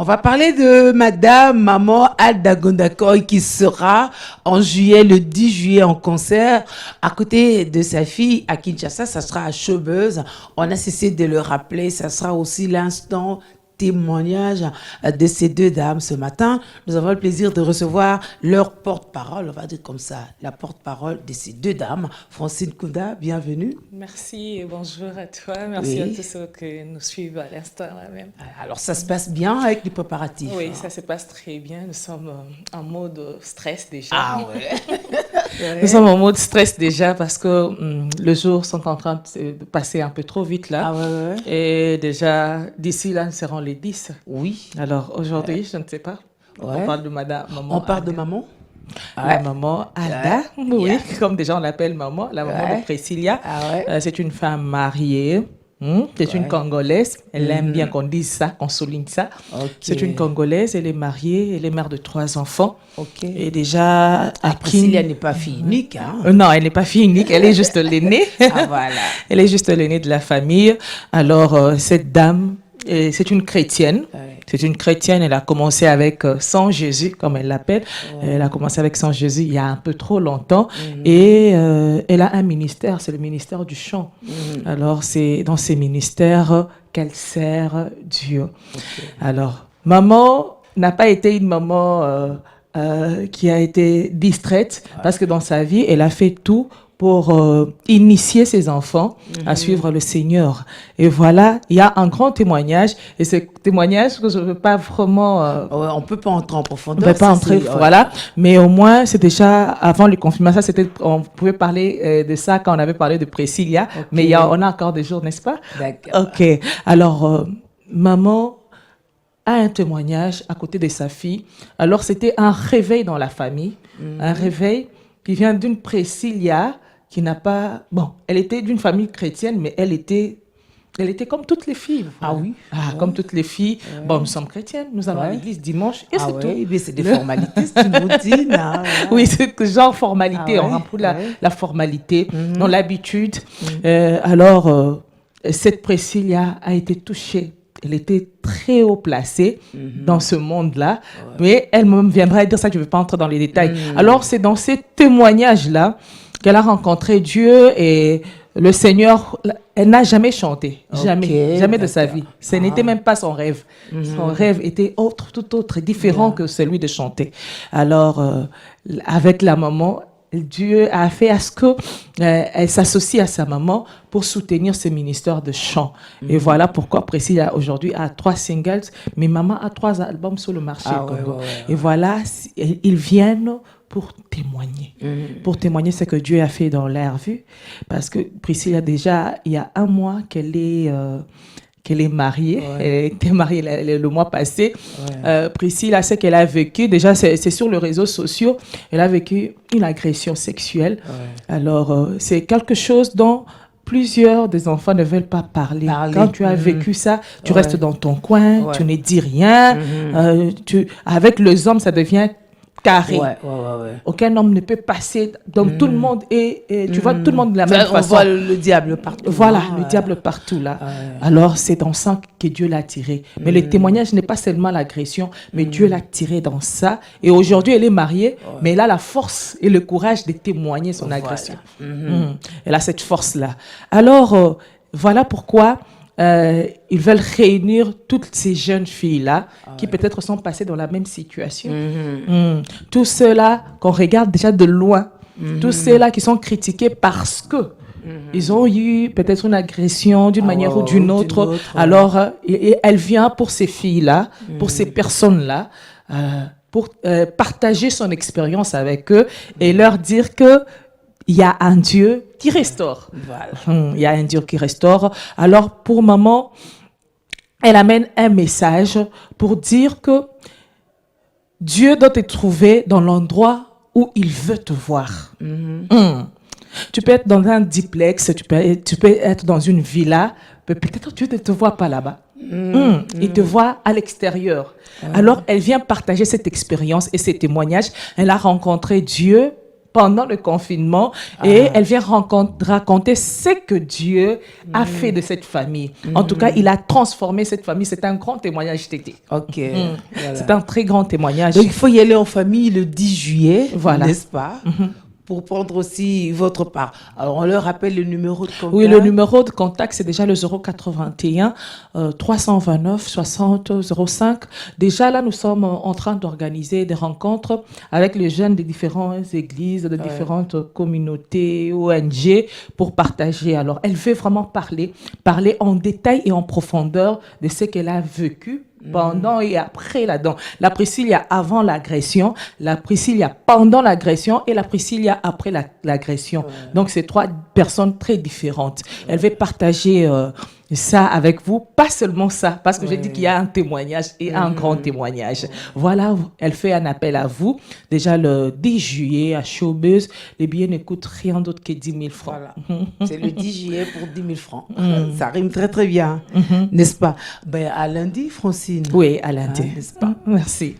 On va parler de Madame Maman Alda Gondakoy qui sera en juillet, le 10 juillet en concert à côté de sa fille à Kinshasa. Ça sera à Chaubeuse. On a cessé de le rappeler. Ça sera aussi l'instant témoignage de ces deux dames ce matin. Nous avons le plaisir de recevoir leur porte-parole, on va dire comme ça, la porte-parole de ces deux dames. Francine Kounda, bienvenue. Merci et bonjour à toi. Merci à tous ceux qui nous suivent à l'instant là même. Alors ça se passe bien avec les préparatifs? Oui, ça se passe très bien. Nous sommes en mode stress déjà. Ah ouais. Nous sommes en mode stress déjà parce que les jours sont en train de passer un peu trop vite là. Ah ouais. Et déjà, d'ici là, nous serons les 10. Oui. Alors aujourd'hui, je ne sais pas. On parle de Maman. On parle de maman. La maman Alda, oui, comme déjà on l'appelle maman, la maman de Priscilla. C'est une femme mariée. C'est une Congolaise. Elle aime bien qu'on dise ça, qu'on souligne ça. C'est une Congolaise, elle est mariée, elle est mère de 3 enfants. Et déjà, Priscilla n'est pas fille unique. Hein? Non, elle n'est pas fille unique, elle est juste l'aînée. Voilà. Elle est juste l'aînée de la famille. Alors, cette dame, c'est une chrétienne. C'est une chrétienne, elle a commencé avec Sans Jésus, comme elle l'appelle. Elle a commencé avec Sans Jésus il y a un peu trop longtemps. Et elle a un ministère, c'est le ministère du chant. Alors, c'est dans ces ministères qu'elle sert Dieu. Alors, maman n'a pas été une maman qui a été distraite, parce que dans sa vie, elle a fait tout pour initier ses enfants à suivre le Seigneur. Et voilà, il y a un grand témoignage, et ce témoignage que je ne veux pas vraiment... on ne peut pas entrer en profondeur. On ne peut pas entrer, voilà. Mais au moins, c'est déjà, avant le confinement, ça, on pouvait parler de ça quand on avait parlé de Priscilla, mais on a encore des jours, n'est-ce pas? D'accord. Ok. Alors, maman a un témoignage à côté de sa fille. Alors, c'était un réveil dans la famille, un réveil qui vient d'une Priscilla qui n'a pas... Bon, elle était d'une famille chrétienne, mais elle était comme toutes les filles. Ah oui? Comme toutes les filles. Bon, nous sommes chrétiennes, nous allons à l'église dimanche, et c'est tout. Mais c'est des formalités, c'est une routine. Oui, c'est genre formalité, on remplit la formalité, dans l'habitude. Alors, cette Priscilla a été touchée. Elle était très haut placée dans ce monde-là, mais elle-même viendra dire ça, je ne vais pas entrer dans les détails. Alors, c'est dans ces témoignages-là qu'elle a rencontré Dieu et le Seigneur. Elle n'a jamais chanté, jamais de sa vie. Ce n'était même pas son rêve. Son rêve était tout autre, différent que celui de chanter. Alors, avec la maman, Dieu a fait à ce qu'elle s'associe à sa maman pour soutenir ce ministère de chant. Et voilà pourquoi Priscilla aujourd'hui a 3 singles, mais maman a 3 albums sur le marché. Et voilà, ils viennent pour témoigner. Pour témoigner ce que Dieu a fait dans leur vie. Parce que Priscilla, déjà, il y a 1 mois qu'elle est mariée. Elle était mariée le mois passé. Priscilla, ce qu'elle a vécu, déjà, c'est sur les réseaux sociaux, elle a vécu une agression sexuelle. Alors, c'est quelque chose dont plusieurs des enfants ne veulent pas parler. Quand tu as vécu ça, tu restes dans ton coin, tu ne dis rien. Avec les hommes, ça devient carré. Aucun homme ne peut passer. Donc tout le monde est, tu vois, tout le monde de la même façon. On voit le diable partout. Voilà, le diable partout là. Alors c'est dans ça que Dieu l'a tiré. Mais le témoignage n'est pas seulement l'agression, mais Dieu l'a tiré dans ça. Et aujourd'hui, elle est mariée, mais elle a la force et le courage de témoigner son agression. Elle a cette force-là. Alors, voilà pourquoi ils veulent réunir toutes ces jeunes filles-là qui peut-être sont passées dans la même situation. Tous ceux-là qu'on regarde déjà de loin, tous ceux-là qui sont critiqués parce que ils ont eu peut-être une agression d'une manière ou d'une autre. Alors, elle vient pour ces filles-là, pour ces personnes-là, pour partager son expérience avec eux et leur dire que il y a un Dieu qui restaure. Il y a un Dieu qui restaure. Alors, pour maman, elle amène un message pour dire que Dieu doit te trouver dans l'endroit où il veut te voir. Tu peux être dans un duplex, tu peux être dans une villa, mais peut-être Dieu ne te voit pas là-bas. Il te voit à l'extérieur. Alors, elle vient partager cette expérience et ces témoignages. Elle a rencontré Dieu pendant le confinement et elle vient raconter ce que Dieu a fait de cette famille. En tout cas, il a transformé cette famille. C'est un grand témoignage, Tété. Ok. Voilà. C'est un très grand témoignage. Donc, il faut y aller en famille le 10 juillet, voilà. N'est-ce pas? Pour prendre aussi votre part. Alors, on leur rappelle le numéro de contact. Oui, le numéro de contact, c'est déjà le 081 329 60 05. Déjà, là, nous sommes en train d'organiser des rencontres avec les jeunes des différentes églises, de différentes communautés, ONG, pour partager. Alors, elle veut vraiment parler en détail et en profondeur de ce qu'elle a vécu pendant et après la Priscilla avant l'agression, la Priscilla pendant l'agression et la Priscilla après l'agression. Donc, c'est 3 personnes très différentes. Elle veut partager ça avec vous, pas seulement ça, parce que j'ai dit qu'il y a un témoignage et un grand témoignage. Voilà, elle fait un appel à vous. Déjà le 10 juillet à Showbuzz, les billets ne coûtent rien d'autre que 10 000 francs. Voilà. C'est le 10 juillet pour 10 000 francs. Ça rime très très bien, n'est-ce pas? Ben, à lundi, Francine. Oui, à lundi. N'est-ce pas? Merci.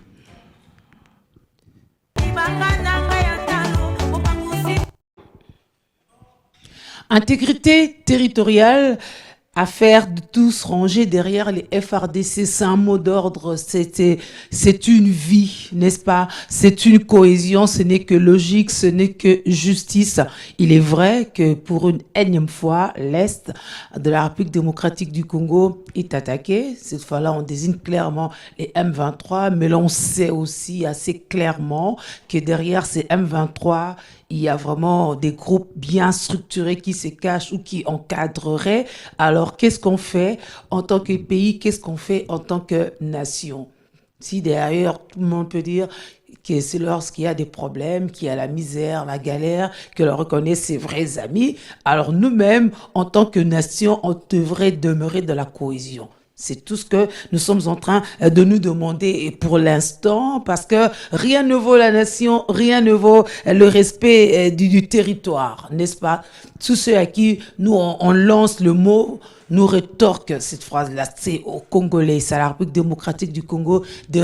Intégrité territoriale, affaire de tous ranger derrière les FRDC, c'est un mot d'ordre, c'est une vie, n'est-ce pas? C'est une cohésion, ce n'est que logique, ce n'est que justice. Il est vrai que pour une énième fois, l'Est de la République démocratique du Congo est attaqué. Cette fois-là, on désigne clairement les M23, mais l'on sait aussi assez clairement que derrière ces M23, il y a vraiment des groupes bien structurés qui se cachent ou qui encadreraient. Alors, qu'est-ce qu'on fait en tant que pays? Qu'est-ce qu'on fait en tant que nation? Si d'ailleurs, tout le monde peut dire que c'est lorsqu'il y a des problèmes, qu'il y a la misère, la galère, que l'on reconnaît ses vrais amis, alors nous-mêmes, en tant que nation, on devrait demeurer de la cohésion. C'est tout ce que nous sommes en train de nous demander et pour l'instant, parce que rien ne vaut la nation, rien ne vaut le respect du territoire, n'est-ce pas? Tous ceux à qui nous on lance le mot nous rétorquent cette phrase-là. C'est aux Congolais, c'est à la République démocratique du Congo de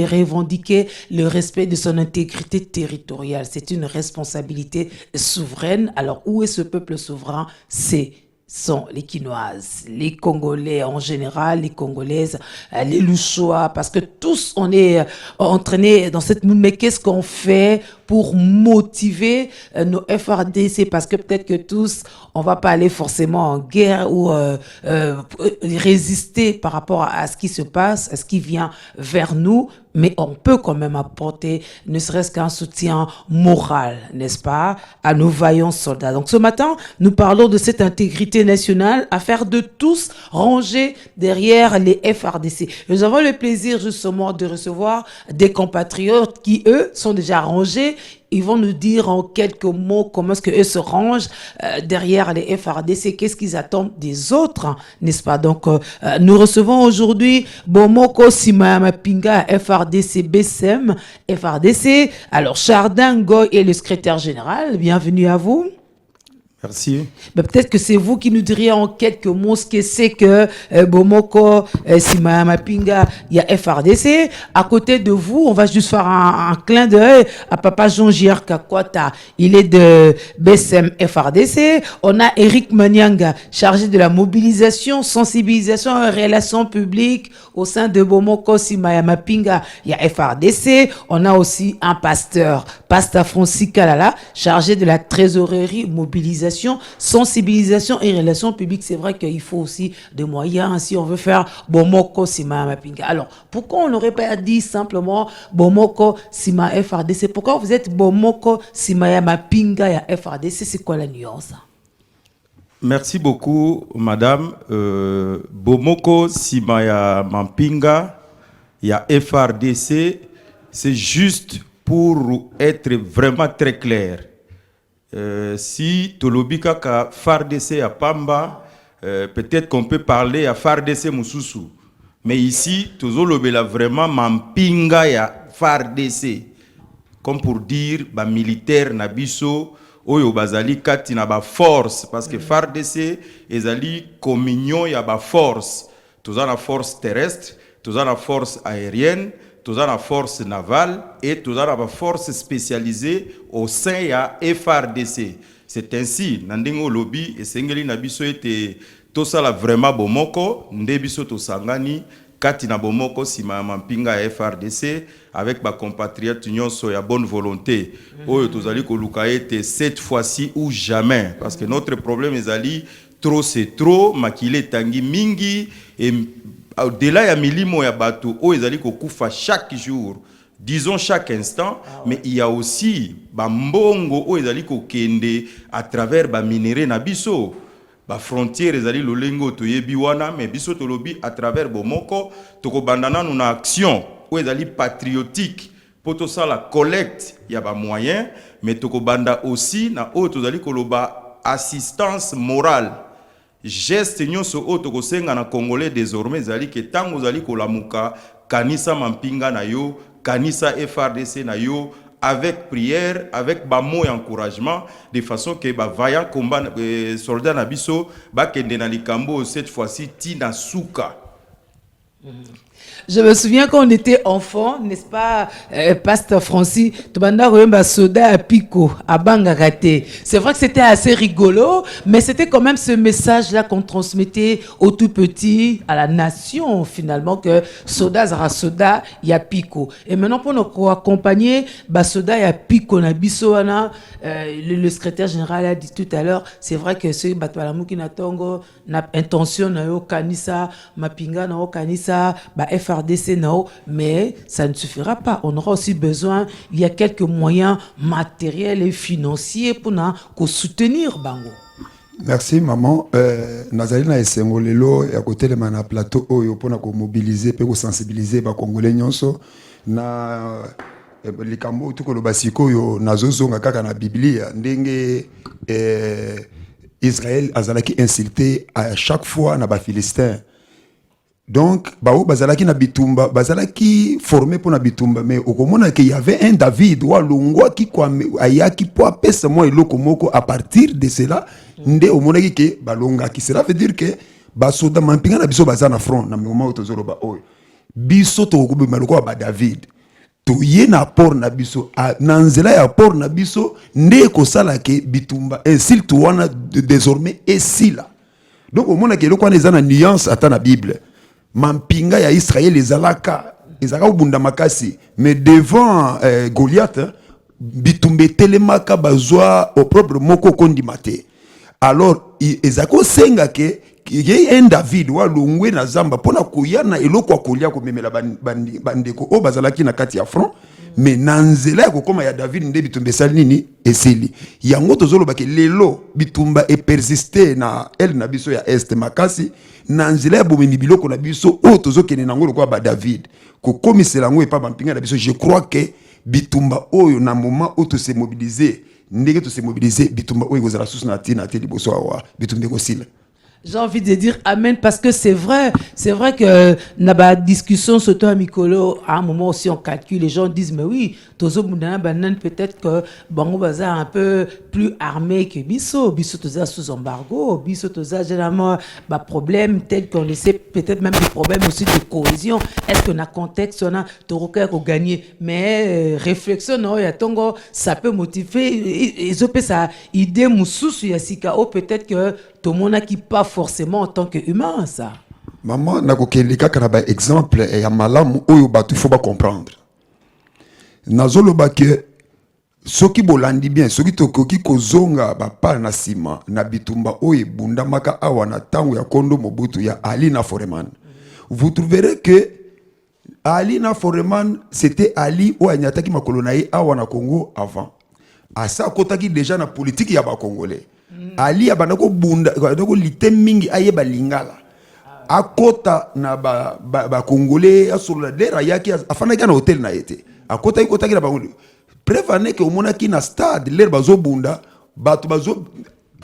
revendiquer le respect de son intégrité territoriale. C'est une responsabilité souveraine. Alors où est ce peuple souverain? Sont les Quinoises, les Congolais en général, les Congolaises, les Louchois, parce que tous on est entraînés dans cette moule. Mais qu'est-ce qu'on fait pour motiver nos FRDC? Parce que peut-être que tous, on va pas aller forcément en guerre ou résister par rapport à ce qui se passe, à ce qui vient vers nous, mais on peut quand même apporter ne serait-ce qu'un soutien moral, n'est-ce pas, à nos vaillants soldats. Donc ce matin, nous parlons de cette intégrité nationale, affaire de tous ranger derrière les FRDC. Nous avons le plaisir justement de recevoir des compatriotes qui, eux, sont déjà rangés. Ils vont nous dire en quelques mots comment est-ce qu'eux se rangent derrière les FRDC, qu'est-ce qu'ils attendent des autres, n'est-ce pas? Donc, nous recevons aujourd'hui Bomoko Simayama Pinga, FRDC BSM, FRDC. Alors, Chardin Goy est le secrétaire général. Bienvenue à vous. Merci. Ben, peut-être que c'est vous qui nous diriez en quelques mots ce que c'est que Bomoko, Simayama Pinga, il y a FRDC. À côté de vous, on va juste faire un clin d'œil à Papa Jean-Gierre Kakwata. Il est de BSM FRDC. On a Eric Manyanga, chargé de la mobilisation, sensibilisation et relations publiques au sein de Bomoko, Simayama Pinga. Il y a FRDC. On a aussi un pasteur, Pasteur Francis Kalala, chargé de la trésorerie, mobilisation, sensibilisation et relations publiques. C'est vrai qu'il faut aussi des moyens si on veut faire Bomoko Simayama Pinga. Alors, pourquoi on n'aurait pas dit simplement Bomoko Sima FRDC? Pourquoi vous êtes Bomoko Simayama Pinga et FRDC? C'est quoi la nuance? Merci beaucoup, madame. Bomoko Simayama Pinga, il y a FRDC. C'est juste pour être vraiment très clair. Si Tolobika ka FARDC à Pamba, peut-être qu'on peut parler à FARDC Moussousou. Mais ici, Tozolobela vraiment Mampinga ya FARDC. Comme pour dire, bah, militaire Nabiso, Oyo Bazali Kati na ba force. Parce que FARDC, ezali communion ya ba force. Tozana force terrestre, toza na force aérienne, toza na force navale et toza na ba force spécialisée au sein ya FRDC. C'est ainsi nandingo lobby esengeli na biso ete tosala vraiment bomoko nde biso tosangani kati na bomoko sima mampinga ya FRDC avec ba compatriotes nyonso ya bonne volonté oyo tozali koluka ete cette fois-ci ou jamais parce que notre problème ezali trop c'est trop makile tangi mingi et au-delà ya milimo ya bato oyo ezali kokufa chaque jour. Disons chaque instant, mais il y a aussi bambongo oyo ezali kokende à travers ba minéraux na biso. Ba frontière ezali lolengo toyebi wana mais biso tolobi à travers bomoko toko bandana nous na action oyo ezali patriotique pour tout ça la collecte il y a ba moyens mais toko banda aussi na oyo tozali koloba assistance morale. Geste nyonso oyo toko senga na congolais désormais ezali ke tango ezali kolamuka kanisa mampinga na yo kanisa FRDC na yo avec prière, avec ba mot et encouragement, de façon que ba vaillant combat soldats na biso ba kende na likambo cette fois-ci tina suka. Je me souviens quand on était enfant, n'est-ce pas, Pasteur Francis, Tobanda Royemba Soda à Pico, à Bangarate. C'est vrai que c'était assez rigolo, mais c'était quand même ce message-là qu'on transmettait aux tout petits, à la nation, finalement, que Soda Zara Soda, il y a Pico. Et maintenant, pour nous accompagner, Soda, il y a Pico, na Bissoana, le secrétaire général a dit tout à l'heure, c'est vrai que ce Batwalamuki na Tongo, na intention, na yo Kanisa, Mapinga, na yo Kanisa, FRDC, non, mais ça ne suffira pas. On aura aussi besoin, il y a quelques moyens matériels et financiers pour nous soutenir Bango. Merci maman. Nazali na esengo lelo ya côté de mana plateau oyo pour nous mobiliser pour sensibiliser ba congolais nyonso na likambo tuko lo basiko yo nazozonga kaka na Biblia ndenge Israël azalaki insulté à chaque fois na ba Philistins. Donc, bazalaki na bitumba, bazalaki formé pour na bitumba, mais au komona qu'il y avait un David, wa longwa ki kwa ayaki po apesa mo eloko moko à partir de cela, nde omona ki ke balonga ki cela veut dire que basoda mampinga na biso bazana front na moment otozoro ba oyo. Biso to ko maloko ba David. To ye na port na biso na nzela ya port na biso nde ko sala ke bitumba ainsi to wana désormais esila. Donc omona ke eloko wana ezana nuance ata na Bible. Mampinga ya Israël ezalaka ubunda makasi mais devant Goliath bitumbe telemaka bazwa au propre moko kondimate alors ezako senga ke ye un David wa longwe na zamba pona koyana eloko akolia ko memela bandeko o bazalaki na kati ya front mais nanzela ya kokoma ya David nde bitumbe sali nini eseli yango tozoloba ke lelo bitumba e persister na el na biso ya est makasi nanzela ya bomemi biloko na biso o tozokene nango lokwa ba David ko komisela ngo epa bampinga na biso. Je crois que bitumba oyo na moment o to se mobiliser ndenge to se mobiliser bitumba oyo gozala susu na tina te liboso awa bitumbe ko sila. J'ai envie de dire amen parce que c'est vrai que na ba discussion surtout à Mikolo à un moment aussi on calcule, les gens disent mais oui tozo mundana banan peut-être que bango baza un peu plus armé que biso toza sous embargo, biso toza généralement ba problème tel qu'on le sait, peut-être même des problèmes aussi de cohésion. Est-ce que na contexte on a toroka ko gagner mais réflexion non ya tongo ça peut motiver et peut ça idée mususu ya sika ou peut-être que tout le monde qui pas forcément en tant qu'humain ça. Maman nakokeli kaka na ba exemple ya malamu oyo batu faut pas comprendre. Nazoloba que soki bolandi bien soki tokoki kozonga ba pa na sima na bitumba oyo bundamaka awa na tango ya kondo Mobutu ya Alina Foreman. Vous trouverez que Alina Foreman c'était Ali ou anyataki makolo na ye awa na Congo avant. Asa kotaki déjà na politique ya ba congolais. Ali abandako bunda ko lite mingi ayeba lingala akota na ba congolais asolola dera yaki afana kana hotel na ete akota ikota kila bango prévane que omona ki na stade l'air bazo bunda batu bazo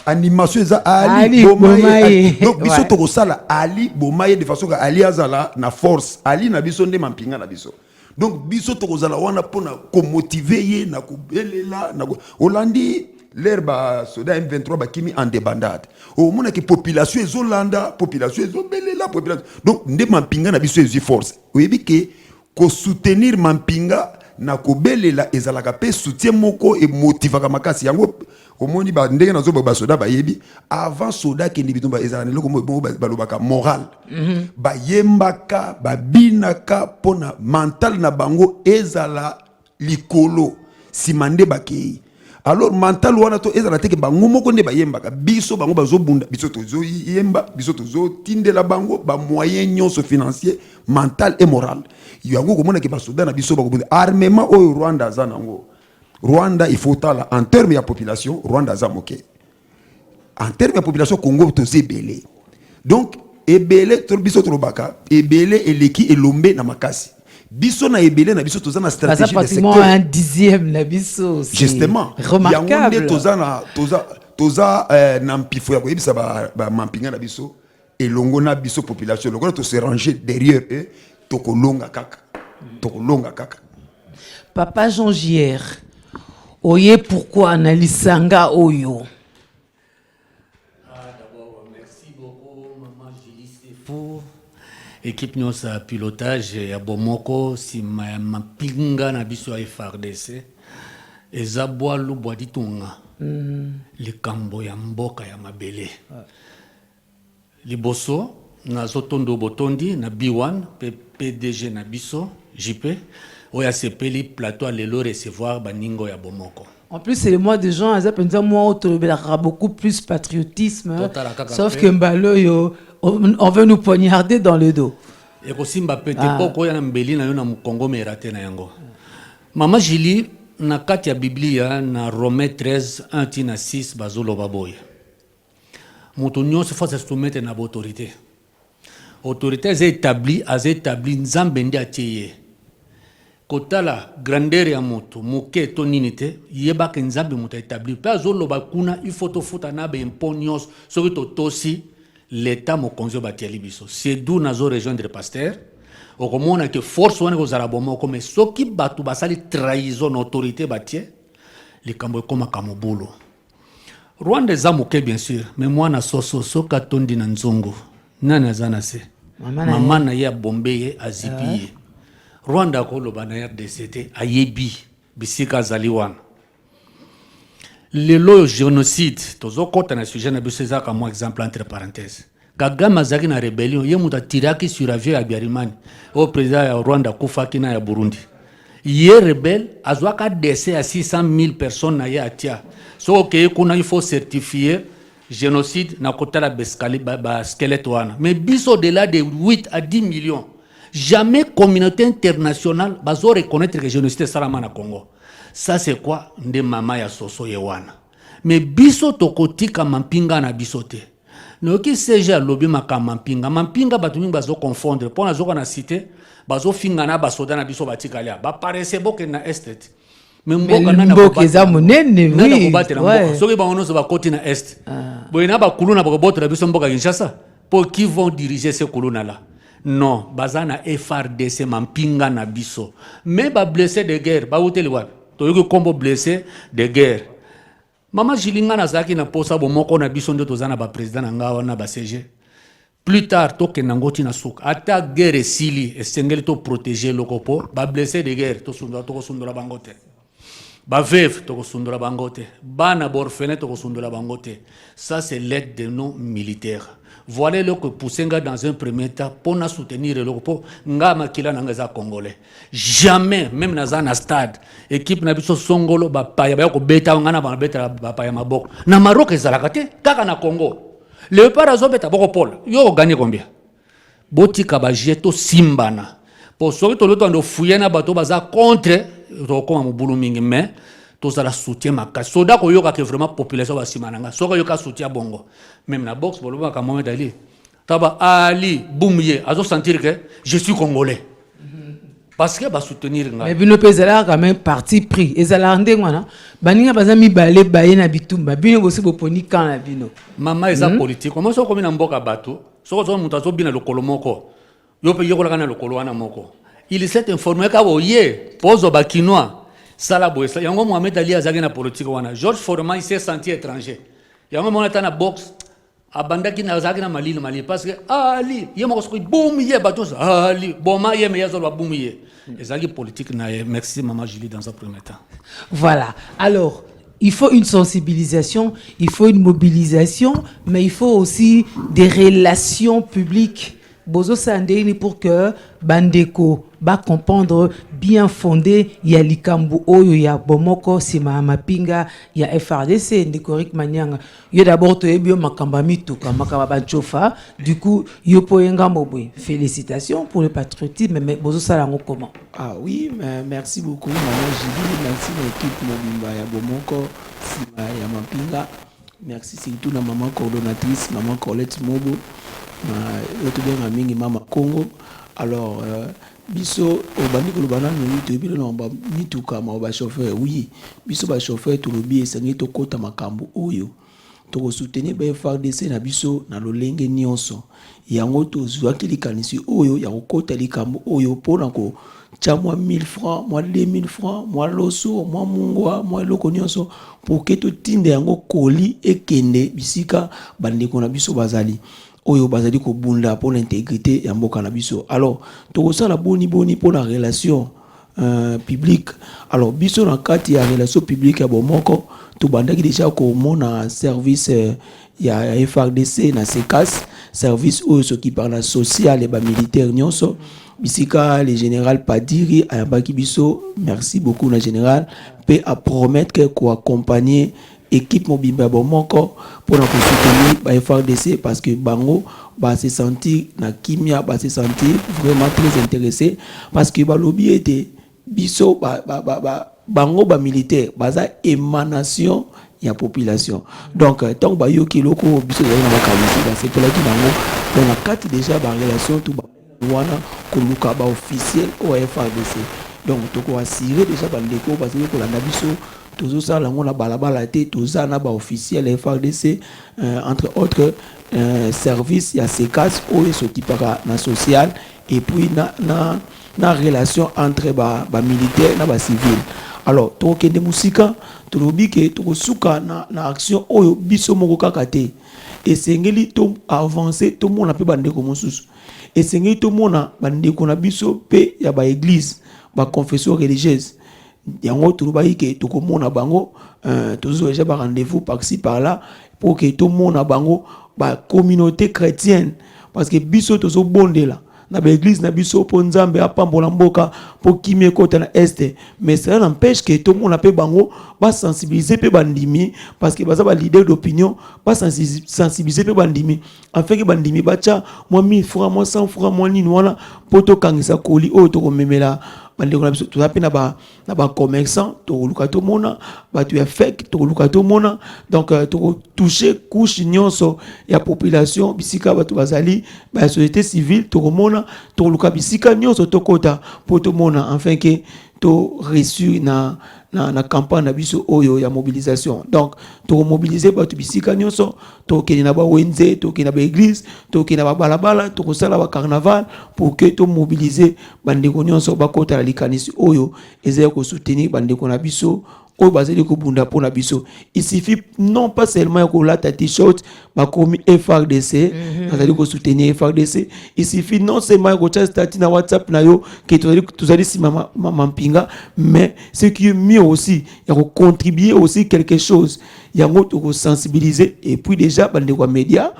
animation za Ali Bomaye donc biso to ko sala Ali Bomaye de façon que Ali azala na force Ali na biso nde mampinga na biso donc biso to ko zala wana pona ko motiver ye na ko belela na Holandi. l'herbe soda M23 ba kimi en débandade au mona que population ezolanda population ezobelela population donc nde mampinga na biso ezi force oyebi ke ko soutenir mampinga na kobelela ezalaka pe soutien moko et motivaka makasi yango omoni ba ndenge nazo ba soda ba yebi avant soda ke ndibitumba ezalana loko mo balobaka moral ba yembaka ba binaka pona mental na bango ezala likolo simande bakei alors mental wana to ezala teke bango moko nde ba yembaka biso bango bazobunda biso tozo yemba biso tozo tindela bango ba moyen nyonso financier mental et moral yango komona ke ba soda na biso bakobunda armement o Rwanda zanango Rwanda il faut tala en termes de population Rwanda zamoke en termes de population Congo tozo ebele donc ebele to biso to baka ebele eleki elombe na makasi biso na ebele na biso toza na stratégie de secteur pratiquement un dixième na biso justement remarquable toza na mpifo ya koyebisa ba mampinga na biso elongo na biso population longo to se ranger derrière eux tokolonga kaka Papa Jean Gier oye pourquoi analisanga oyo d'abord merci beaucoup maman Julie Sefou équipe nyonso ya pilotage ya bomoko sima ya mapinga na biso ya FARDC eza bwalu bwa ditunga likambo ya mboka ya mabele liboso nazotondo botondi na B1 PDG na biso JP oya sepeli plateau lelo recevoir baningo ya bomoko. En plus, c'est le mois de juin, moi, beaucoup plus patriotisme. Sauf que Mbalo, on veut nous poignarder dans le dos. Et aussi, Mbapete, poko ya mbeli na yo na Congo me raté na yango. Mama Jili, na kati ya Biblia, na Romains 13, 1 na 6, bazolo baboy. Mutu nyonso faut se soumettre na autorité. Autorité est établie, nzambe ndi atiye. Kotala grandeur ya moto moke to ninite yeba ke nzambe moto établi pa zolo bakuna il faut to futa na be imponios soki to tosi l'état mo konzo batiali biso c'est d'où nazo rejoindre pasteur okomona ke force wana ko zara bomo comme soki batu basali trahison autorité batie likambo koma kamobulu Rwanda za moke bien sûr mais moi na soso soka tondi na nzongo nana zana se mama na ya bombeye azipiye Rwanda koloba na RDC ayebi bisika zaliwana lelo génocide tozo kota na sujet na biso comme exemple entre parenthèses Kagame azaki na rébellion ye muta tiraki sur avion ya Biarimani au président ya Rwanda kufaki na ya Burundi ye rebelle azwaka décès à 600 000 personnes na ya atia so que kuna il faut certifier génocide na kotala beskali ba squelette wana mais biso au-delà de 8 à 10 millions. Jamais communauté internationale va reconnaître que le génocide est salama na Congo. Ça c'est quoi? Nde mama ya soso yewana. Mais biso tokotika mampinga na bisote. Noki seja lobi maka mampinga. Mampinga batu mingi bazo confondre. Pona zoko na cité, bazo finga na basoda na biso batika lia. Ba parece boke na est. Mais mboka na mboka eza monene oui. Na kobatela mboka. Soki ba onozo ba koti na est. Boyina ba kuluna ba kobotra biso mboka Kinshasa. Pour qui vont diriger ces kuluna là? Non, bazana FARDC mampinga na biso. Mais ba blessé de guerre, ba uteli wapi? To yuko kombo blessé de guerre. Mama Jilinga na zaki na posa bomoko na biso ndo tozana ba président na ngawa na ba CG. Plus tard to kenangoti na suka. Ata guerre sili esengeli to protéger lokopo, ba blessé de guerre to sundura bangote. Ba veuve to sundura bangote. Bana borfene to sundura bangote. Ça c'est l'aide de nos militaires. Voilà le que Poussenga dans un premier temps pour nous soutenir le pour ngama kila nangaza congolais. Jamais même dans un stade équipe na biso songolo ba paya ba ko beta ngana ba beta ba paya maboko. Na Maroc ezalakate kaka na Congo. Le parazo beta boko pole. Yo gagné combien? Botika ba jeto simbana. Pour ceux qui ont ndo fuyena bato baza contre roko mabulu mingi mais tous la soutien makasi soda ko yoka ke vraiment population ba simananga soka yoka soutien bongo même na box boloba ka Mohamed Ali taba Ali Boumye azo sentir que je suis congolais parce que ba soutenir nga mais bino pezala quand même parti pris ezala ndengwana baninga bazami balé baye na bitumba bino bosi boponi kan na bino mama eza politique comment so komi na mboka bato soko zo mutu azo bina lokolo moko yo pe yokola kana lokolo wana moko il s'est informé ka boye pozo bakinois sala boye sala yango Mohamed Ali azaki na politique wana Georges Forman il s'est senti étranger yango mona ta na boxe abandaki na azaki na Mali parce que Ali ye moko soki boum ye batos Ali boma ye me yazo ba boum ye ezaki politique na merci maman Julie dans un premier temps. Voilà. Alors il faut une sensibilisation, il faut une mobilisation, mais il faut aussi des relations publiques. Bozo Sandeni pour que Bandeko va comprendre bien fondé ya likambu oyo ya bomoko sima mapinga ya FRDC ndikorik manyanga yo d'abord to ebio makamba mituka makamba banchofa du coup yo poyenga mobwe félicitations pour le patriotisme mais bozo salango comment oui mais merci beaucoup maman Julie merci l'équipe mobimba ya bomoko sima ya mapinga merci surtout la maman coordonnatrice maman Colette Mobo l'autre bien mingi mama Congo alors biso obandi ko lobana no to bilo no ba mituka ma ba chauffeur oui biso ba chauffeur to lobi esengi to kota makambo oyo to ko soutenir ba FARDC na biso na lolenge nyonso yango to zwaki likanisi oyo ya kokota likambo oyo pona ko tia moi 1000 francs moi 2000 francs moi loso moi mungwa moi loko nyonso pour que to tinde yango koli ekende bisika bande ko na biso bazali oyo bazali ko bunda pour l'intégrité ya mboka na biso alors to ça la boni pour la relation publique alors biso na kati ya relation publique ya bomoko to bandaki déjà ko mona service ya FARDC na SECAS service oyo ce qui parle social et ba militaire nyonso bisika le général Padiri ayambaki biso merci beaucoup na général peut à promettre que ko accompagner équipe mobimba bomoko pour nous soutenir ba FARDC parce que bango ba se sentir na kimia ba se sentir vraiment très intéressé parce que ba lobby était biso bango ba militaire baza émanation ya population donc tant ba yo kiloko biso na makamisi ba c'est pour la bango dans la carte déjà ba relation tout ba wana ko luka ba officiel au FARDC donc to ko assurer déjà ba ndeko parce que ko landa biso toujours ça la mona balabala té tout ça na ba officiel FARDC entre autres services il y a SECAS ou ce qui para na social et puis na relation entre ba militaire na ba civil alors to kende musika to lobi ke to suka na action oyo biso moko kaka te et sengeli to avancer to mona pe bande ko mosusu et sengeli to mona bande ko na biso pe ya ba église ba confession religieuse yango turubai ke to komona bango toujours déjà ba rendez-vous par-ci par-là pour que tout monde a bango ba communauté chrétienne parce que biso to so bondela na ba église na biso po nzambe apambola mboka po kimie kota na este mais ça n'empêche que tout le monde a pe bango ba sensibiliser pe bandimi parce que baza ba leader d'opinion ba sensibiliser pe bandimi afin que bandimi bacha moi 1000 francs moi 100 francs moi nini wana po to kangisa koli o to komemela bande ko na biso to na ba commerçant to luka to mona ba tu fake to luka to mona donc to toucher couche nyonso ya population bisika ba to bazali ba société civile to mona to luka bisika nyonso to kota po to mona enfin que to reçu na campagne na biso oyo ya mobilisation donc to mobiliser ba to bisika nyonso to keni na ba wenze to keni na ba église to keni na ba balabala to kosala ba carnaval pour que to mobiliser bande ko nyonso ba kota la likanisi oyo ezaya ko soutenir bande ko na biso oyo bazali ko bunda pour na biso il suffit non pas seulement ko la t-shirt ba komi FARDC bazali ko soutenir FARDC il suffit non seulement ko tcha statut na WhatsApp na yo que tozali si mampinga mais ce qui est mieux aussi il y a contribuer aussi quelque chose il y a ko sensibiliser et puis déjà bande ko média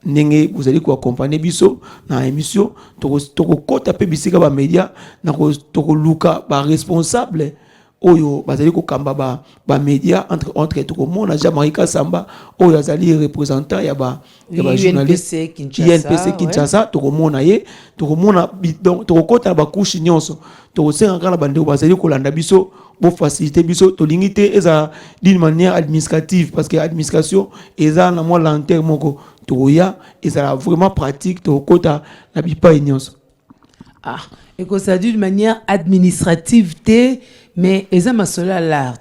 ndenge vous allez ko accompagner biso na émission to ko kota pe bisika ba média na ko to ko luka ba responsable oyo bazali ko kamba ba média entre to ko mona Jean-Marie Samba oyo azali représentant ya ba journaliste INPC Kinshasa to ko mona ye to ko mona donc to ko kota ba couche nyonso to ko senga kala bande bazali ko landa biso bo faciliter biso to lingité eza d'une manière administrative parce que administration eza na moi lenteur moko to ya eza vraiment pratique to kota na bipa nyonso et que ça d'une manière administrative mais eza masolo à l'art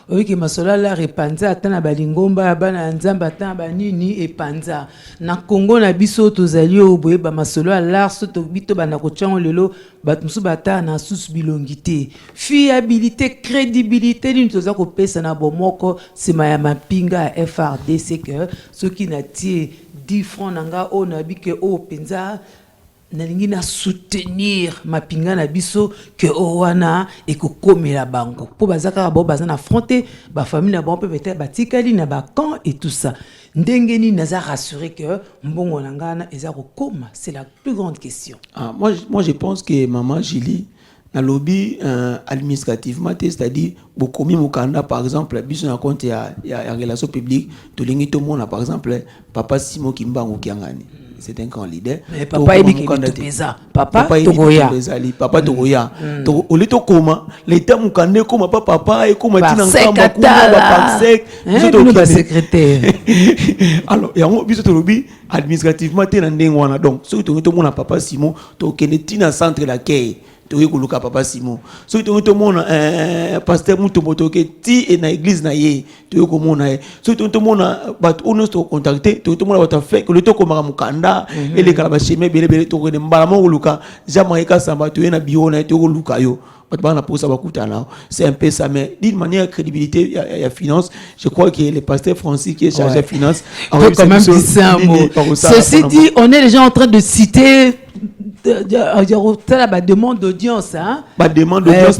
oui que masolo la repanza atana balingomba bana nzamba atana banini epanza na Congo na biso tozali oboye ba masolo la soto bito bana ko tchango lelo batmusu bata na sus bilongité fiabilité crédibilité ni toza ko pesa na bomoko sima ya mapinga FRDC que ceux qui na tie 10 francs nanga o na bike o penza nalingi na soutenir mapinga na biso que owana ekokomela bango po bazaka bo bazana affronter ba famille na bon peut-être batikali na ba camp et tout ça ndengeni naza rassurer que mbongo nangana ezako koma, c'est la plus grande question. Moi je pense que maman Julie na lobby administrativement c'est-à-dire beaucoup mi mukanda par exemple biso na compte ya relation publique to lingi to mona par exemple papa Simo Kimbango Kiangani. C'est un grand leader. Mais papa il dit papa Togoya. Papa Togoya. Au lieu de comment l'état mukande comme papa et comme tina nkamba kuma ba parsec. Nous secrétaire. Alors et on biso to lobby administrativement te na ndengwana donc so to mona papa Simon to kene tina centre l'accueil. Toye kuluka papa Simon so to mona pasteur Mutomboto ke ti et na église na ye toye ko mona so to mona bat ono to contacter to mona bat fait que le to ko mukanda et les kala ba cheme bele to ko mbala mo kuluka jamais ka samba toye na bio na to kuluka yo bat bana posa bakutana c'est un peu ça mais d'une manière crédibilité il y a finance je crois que le pasteur Francis qui est chargé de finance on peut quand même dire un mot. Ceci dit on est déjà en train de citer la demande d'audience, hein? Demande d'audience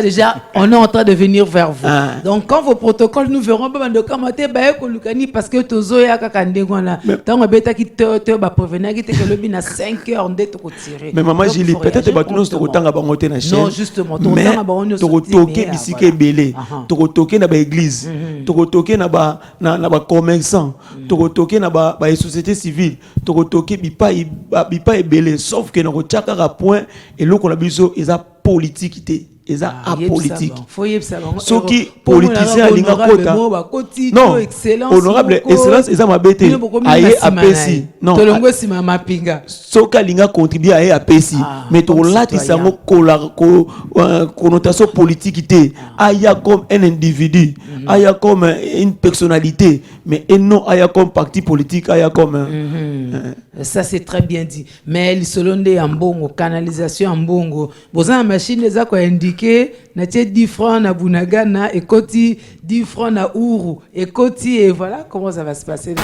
déjà. On est en train de venir vers vous. Donc quand vos protocoles nous verront de commenter parce que tozo ya kakandengona. Tant beta qui te ba prévenir qui te que le bin à 5 heures de te retirer. Mais maman Julie peut-être ba nous to tanga ba ngote na chaîne. Non justement, to tanga ba on to toke bisike belé. To toke na ba église. To toke na ba commerçant. To toke na ba société civile. To toke bipa belé sauf que nous tchaka point et l'eau qu'on a besoin ils a politique ils a apolitique ce qui politicien alinga kota non honorable excellence ils a mabete aye apesi non tolongo sima mapinga ce qui alinga contribuer aye apesi mais to lati sango connotation politique aya comme un individu aya comme une personnalité mais et non aya comme parti politique aya comme ça c'est très bien dit mais l'solonde en bongo canalisation en bongo boza machine les a ko indiquer na 10 francs na Bunagana et koti 10 francs na Ouru et koti et voilà comment ça va se passer.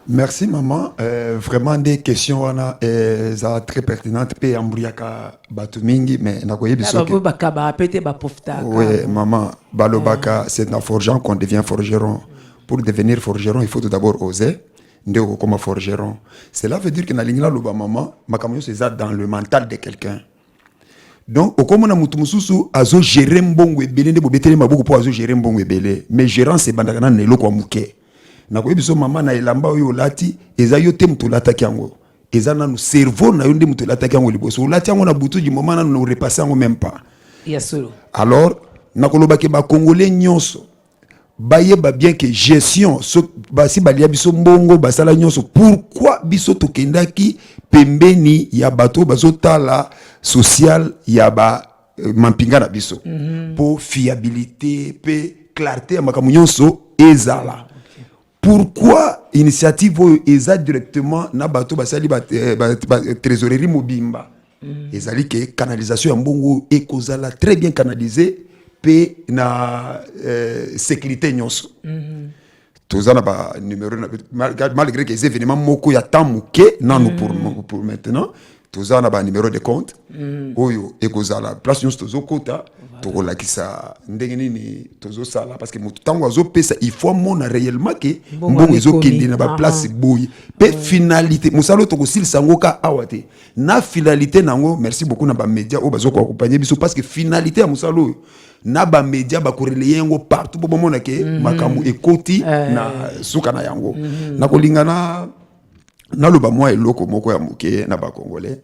Merci maman, vraiment des questions wana ça très pertinentes pe amburiaka batu mingi mais na koyebi soki ba pété ba pofta. Oui maman balobaka c'est dans forgeron qu'on devient forgeron. Pour devenir forgeron il faut tout d'abord oser. Ndeko comme forgeron. Cela veut dire que na lingla loba maman makamyo c'est ça dans le mental de quelqu'un. Donc, au comme on a mutususu azo gérer mbongo ebele nde bobetele maboko po azo gérer mbongo ebele mais gérant c'est bandakana na eloko amuke na ko biso mama na elamba oyo lati eza yo te mutu lataki yango eza na no cerveau na yo nde mutu lataki yango liboso lati yango na butu du moment na no repasser yango même pas ya solo alors na koloba ke ba congolais nyonso bayeba bien que gestion so basi balia biso mbongo basala nyonso pourquoi biso tokendaki pembeni ya bato bazotala social ya ba mampinga na biso pour fiabilité pe clarté ya makambo nyonso ezala pourquoi initiative oyo eza directement na bato basali ba trésorerie mobimba ezali ke canalisation ya mbongo ekozala très bien canalisée pe na sécurité nyonso tozana ba numéro malgré que les événements moko ya temps muke nanu pour maintenant tozana ba numéro de compte oyo ekozala place nyonso tozokota tokolakisa ndenge nini tozosala parce que mutu tango azopesa il faut mona réellement que mbongo ezokende na ba place boyi pe finalité musalo tokosilisa ngo ka awate na finalité nango merci beaucoup na ba média o bazoko accompagner biso parce que finalité ya musalo na ba média ba korelayer yango partout bo mona ke makamu ekoti na suka na yango na kolingana na loba moi eloko moko ya muke na ba congolais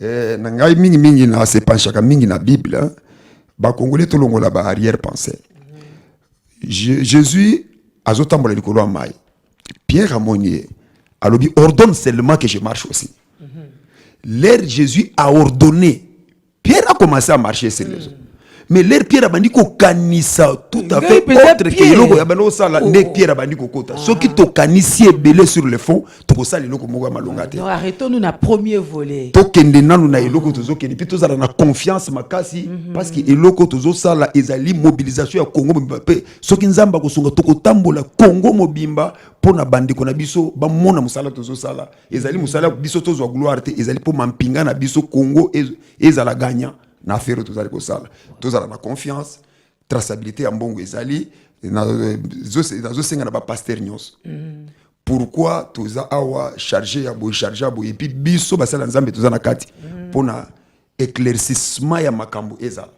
na ngai mingi na se penchaka mingi na bible ba congolais to longola ba arrière pensée Jésus azotambola likolo ya mai Pierre Amonier alobi ordonne seulement que je marche aussi l'air Jésus a ordonné Pierre a commencé à marcher sur les eaux mais l'air pierre bandi ko kanisa tout à fait autre que eloko ya bando sala ne pierre bandi ko kota soki to kanisi ebele sur le fond to sala eloko moko malonga te. Donc arrêtons-nous na premier volet. To kende nanu na eloko tozo kende puis to sala na confiance makasi parce que eloko tozo sala ezali mobilisation ya Congo mobimba pe soki nzamba ko sunga to ko tambola Congo mobimba pona bande ko na biso ba mona musala tozo sala ezali musala biso tozo gloire te ezali po mampinga na biso Congo ezala gagnant na affaire tozali ko sala tozala na confiance traçabilité ya mbongo ezali na zo senga na ba pasteur nyos pourquoi toza awa chargé ya boy et puis biso basala nzambe toza na kati pona éclaircissement ya makambo ezala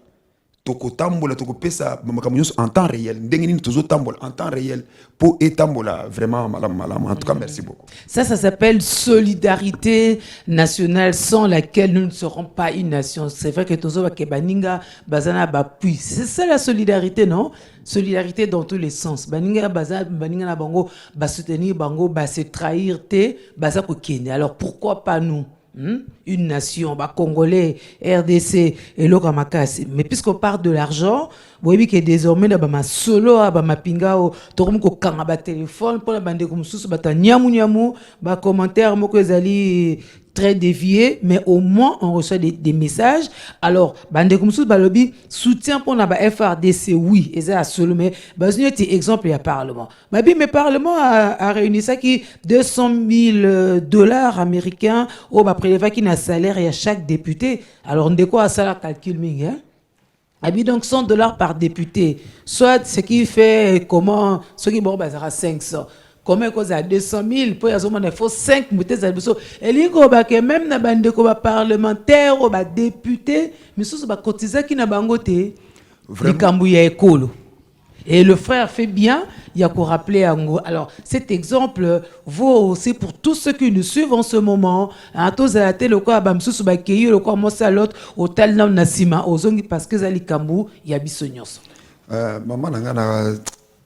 tokotambola tokopesa makambo nyonso en temps réel ndenge nini tozotambola en temps réel pour etambola vraiment malam. En tout cas merci beaucoup. Ça s'appelle solidarité nationale sans laquelle nous ne serons pas une nation. C'est vrai que tozo ba kebaninga bazana ba puis c'est ça la solidarité, non? Solidarité dans tous les sens. Baninga baninga na bango ba soutenir bango ba se trahir te baza ko kende. Alors pourquoi pas nous? Une nation, Congolais, RDC et l'Okamakasi. Mais puisqu'on parle de l'argent, vous voyez que désormais, ma solo, ma pinga, tout le monde a un téléphone, pour la bande comme ça, nyamu, commentaire, très dévié, mais au moins on reçoit des messages. Alors, bande comme ça, lobby soutien pour la FRDC, oui, et ça solo, mais c'est un exemple, il y a Parlement. Mais Parlement a réuni ça qui $200,000 américains au prélevé qui n'a salaire et à chaque député. Alors, on découvre à ça la calcul, hein? Donc $100 par député. Soit ce qui fait comment, ce qui bon, ça sera 500. Comment cause à 200,000 pour y il faut 5 moutons à biso et que même na bande ko parlementaire ou député mais ça ba cotiser qui na bangote likambu ya ekolo. Et le frère fait bien, il y a qu'à rappeler Ango. Alors, cet exemple vaut aussi pour tous ceux qui nous suivent en ce moment. Tous à la télé, le quoi, bamsous, bakeyi, le quoi, mosalot, hôtel nam nasima, ozongi parce que zali kambu, y a bisonyos. Maman nangana,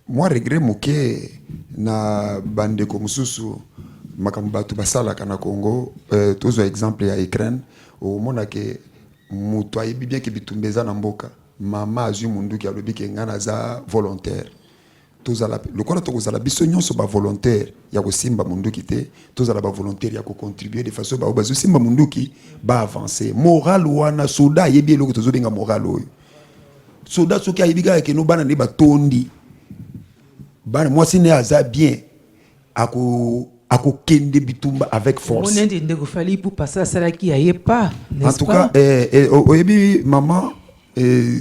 moi regret moké na bande ko mususu makambu tu basala kana Congo, tous exemple ya Ukraine, au mona ke mutu ayebi bien ke bitumbeza na mboka. Mama azu mundu ki alobi ke ngana za volontaire tozala lokola tokozala biso nyonso ba volontaire ya kosimba mundu ki te tozala ba volontaire ya ko contribuer de façon ba bazo simba mundu ki ba avancer moral wana soda yebi eloko tozobenga moral oyo soda soki ayebi ga ke no bana ne batondi bana moi sine aza bien ako kende bitumba avec force. On est de fali pour passer à ça qui aille pas. En tout cas oyebi maman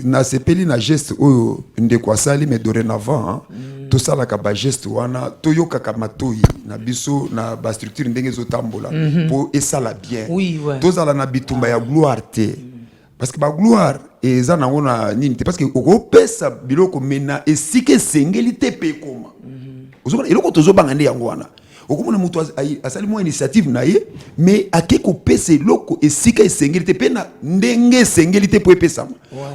na sepeli na geste oyo ndeko asali mais dorénavant tout ça la ka geste wana toyoka ka matoyi na biso na ba structure ndenge zotambola pour esala bien tozala na bitumba ya gloire te parce que ba gloire eza na ngona nini te parce que okopesa biloko mena esike sengeli te pe koma ozobana eloko tozobanga nde yango wana okomona mutu asali mo initiative na ye mais akeko pese loko esika esengeli te pe na ndenge esengeli te po epesa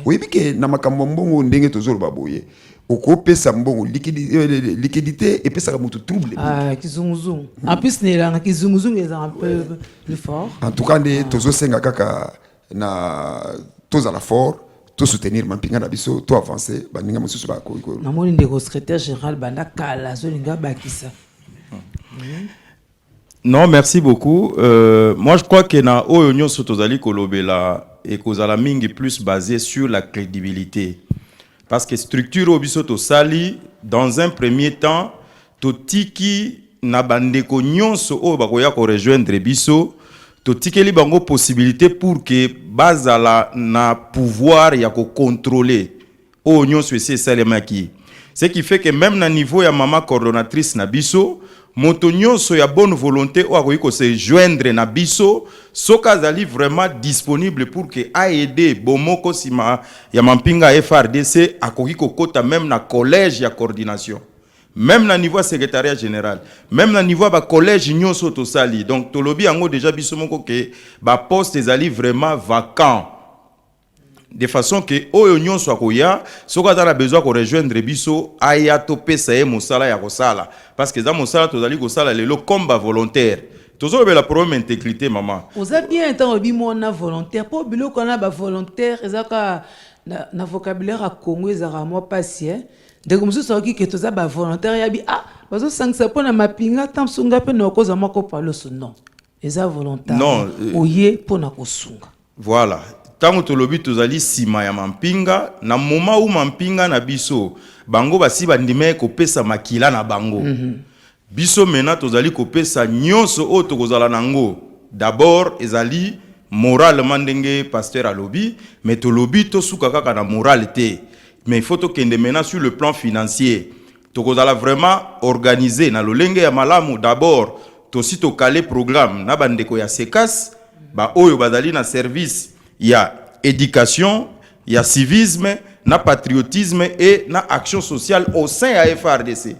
oyebi ke na makambo mbongo ndenge tozoloba boye okopesa mbongo liquidité epesaka mutu trouble kizunguzungu en plus nelanga kizunguzungu est un peu plus fort en tout cas nde tozosenga kaka na tozala fort to soutenir mampinga na biso to avancer baninga mosusu ba ko na moni ndeko secrétaire général banda kala zolinga bakisa. Non, merci beaucoup. Moi, je crois que na Oyo Sotozali Kolobela et Kozala Mingi plus basé sur la crédibilité. Parce que structure Obisoto Sali, dans un premier temps, Totiki na bandeko nyonso o bakoya ko rejoindre biso, Totiki li bango possibilité pour que bazala na pouvoir ya ko contrôler Oyo nyonso ese salemaki. Ce qui fait que même na niveau ya maman coordonnatrice na biso, moto nyonso ya bonne volonté ou akoki ko se joindre na biso soka zali vraiment disponible pour que a aider bomoko sima ya mampinga FRDC akoki ko kota même na collège ya coordination même na niveau secrétariat général même na niveau ba collège nyonso to sali donc tolobi yango déjà biso moko ke ba poste ezali vraiment vacant de façon que oyo nyonso akoya soka za na besoin ko rejoindre biso aya to pesa e mosala ya kosala parce que za mosala tozali kosala lelo comme ba volontaire tozo be la problème intégrité maman oza bien tant obi mona volontaire po biloko na ba volontaire ezaka na vocabulaire à Congo ezara moi patient de comme ça qui que toza ba volontaire ya bi bazo sangisa pona mapinga tamsunga pe na koza mako palo so non eza volontaire non oye pona kosunga voilà tango tolobi tozali sima ya mampinga na moment où mampinga na biso bango basi bandime kopesa makila na bango biso mena tozali kopesa nyonso o tokozala nango d'abord ezali moralement ndenge pasteur alobi mais tolobi tosuka kaka na moralité mais il faut to kende mena sur le plan financier tokozala vraiment organiser na lolenge ya malamu d'abord tosi to caler programme na bandeko ya sekas ba oyo bazali na service ya éducation ya civisme na patriotisme et na action sociale au sein ya FRDC.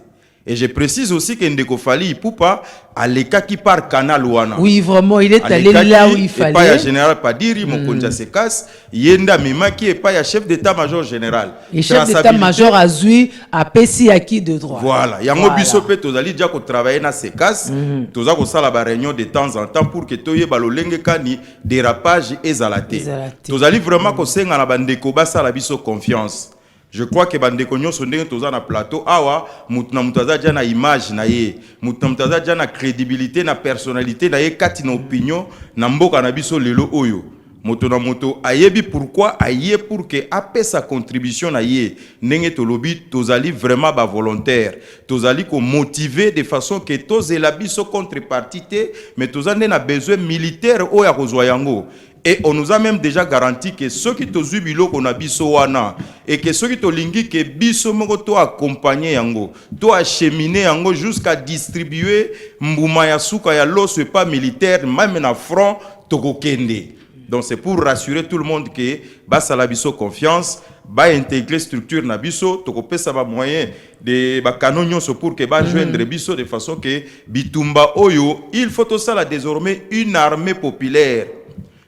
Et je précise aussi que Ndeko Fally Ipupa a l'état qui par canal ouana. Oui, vraiment, il est allé là où il fallait. Pas ya général Padiri, mon konja se casse. Yenda Mimaki et pas ya chef d'état-major général. Et chef d'état-major a Zui a Pessi acquis de droit. Voilà. Yango bisope tozali dia ko travailler na se casse. Toza ko sala ba réunion de temps en temps pour que toye balolenge kani dérapage ezalate. Tozali vraiment ko senga na bandeko basa la biso confiance. Je crois que bandeko nyonso ndenge toza na plateau awa mutuna mutaza dia na image na ye mutuna mutaza dia na crédibilité na personnalité na ye kati na opinion na mboka na biso lelo oyo moto na moto ayebi pourquoi aye pour que apé sa contribution na ye ndenge tolobi tozali vraiment ba volontaire tozali ko motiver de façon que tozela biso contrepartie te mais tozande na besoin militaire oya kozwa yango. Et on nous a même déjà garanti que ceux qui te zubilo qu'on a biso wana et que ceux qui te lingi que biso moko to accompagner yango to acheminer yango jusqu'à distribuer mbuma ya suka ya loso pas militaire même na front to kokende. Donc c'est pour rassurer tout le monde que basa la biso confiance ba intégrer structure na biso to kopesa ba moyen de ba canon so pour que ba joindre biso de façon que bitumba oyo il faut tout ça là désormais une armée populaire.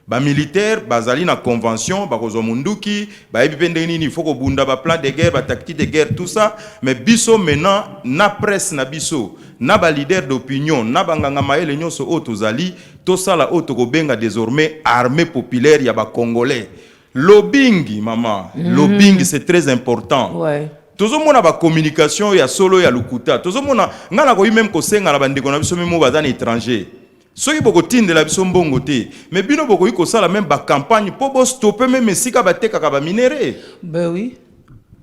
Ba militaire bazali na convention ba kozomunduki ba ebipende nini faut ko bunda ba plan de guerre ba tactique de guerre tout ça mais biso maintenant na presse na biso na ba leader d'opinion na banganga maele nyonso o tozali to sala o to ko benga désormais armée populaire ya ba congolais lobbying maman lobbying c'est très important ouais. Tozomona ba communication ya solo ya lukuta tozomona ngana ko même ko senga na bandeko na biso memo bazana étranger. Soki boko tinde la biso mbongo te mais bino boko iko sala même ba campagne pour bo stopper même sika ba teka ka ba minéré. Ben oui.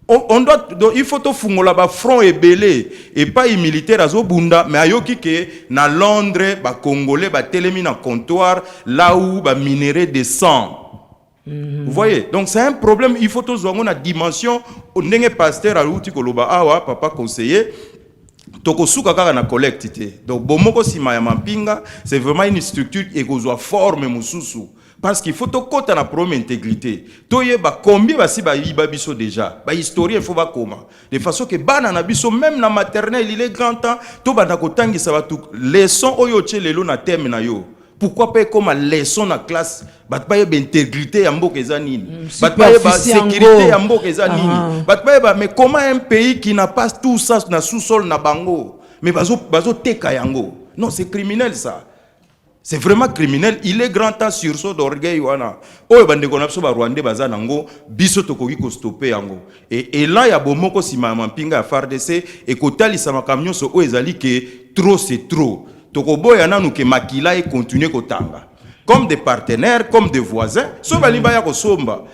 On doit il faut to fungola ba front ebelé et pas les militaires azo bunda mais ayoki ke na Londres ba congolais ba telemi na comptoir là où ba minéré descend. Vous voyez donc c'est un problème il faut to zongo na dimension ndenge pasteur aluti koloba awa papa conseiller tokosuka kaka na collecte donc bomoko sima ya mampinga c'est vraiment une structure ekozwa forme mususu parce qu'il faut to kota na problème intégrité toyeba combien basi ba yiba biso déjà ba historien faut ba koma de façon que bana na biso même na maternelle il est grand temps to banda kotangisa batu leçon oyo tchelelo na thème na yo. Pourquoi pas comme leçon na classe batbaye ba intégrité ya mboka ezanini batbaye ba sécurité ya mboka ezanini batbaye ba mais comment un pays qui n'a pas tout ça na sous-sol na bango mais bazo teka yango non c'est criminel ça c'est vraiment criminel il est grand temps sursaut d'orgueil wana oyo bandeko na biso ba Rwandais baza nango biso tokoki ko stopper yango et là ya bomoko sima mampinga ya FARDC et kotalisa makamyo so o ezali que trop c'est trop. Tokoboya nanu ke makila et continuer kotanga comme des partenaires comme des voisins so bali baya ko somba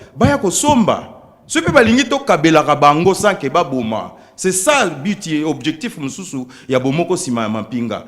so pe balingi to kabela ka bango sans ke baboma c'est ça le but et objectif mususu ya bomoko sima mampinga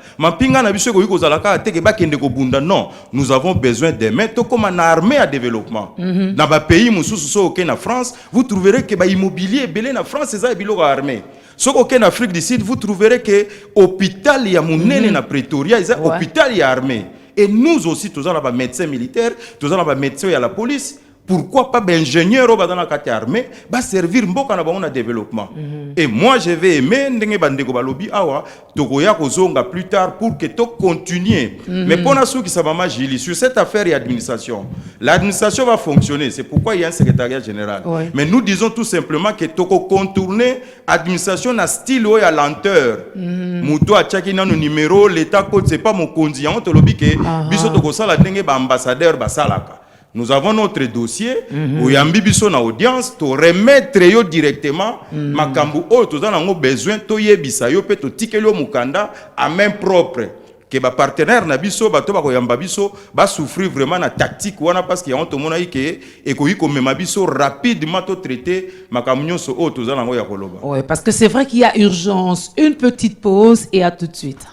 na biso ko yiko zalaka te ke bakende ko bunda non nous avons besoin de mettre comme une armée à développement dans ba pays mususu so ok na France vous trouverez que ba immobilier belé na France c'est ça biloko armée. Ce qu'en Afrique du Sud, vous trouverez que l'hôpital y a monnaie na Pretoria, il y a hôpital y a armée. Et nous aussi, tous les médecins militaires, tous les médecins y a la police. Pourquoi pas l'ingénieur dans la carte armée va servir mboka na bango développement. Et moi je vais aimer ndenge bandeko balobi awa tokoya kozonga plus tard pour que to continuer. Mais pour ceux qui savent ma Gili sur cette affaire et administration. L'administration va fonctionner, c'est pourquoi il y a un secrétariat général. Ouais. Mais nous disons tout simplement que toko contourner administration na style ou à lenteur. Muto a tchaki na no numéro l'état code c'est pas mon konzi on te lobi que biso toko sala ndenge ba ambassadeur ba salaka. nous avons notre dossier où yambi biso na audience to remettre yo directement makambu o to zana ngo besoin to yebisa yo pe to tikelo mukanda à main propre que ba partenaire na biso bato ba ko yamba biso ba souffrir vraiment na tactique wana parce que on to mona ike e ko yiko mema biso rapidement to traiter makambu nyonso o to zana ngo ya koloba. Ouais, parce que c'est vrai qu'il y a urgence. Une petite pause et à tout de suite.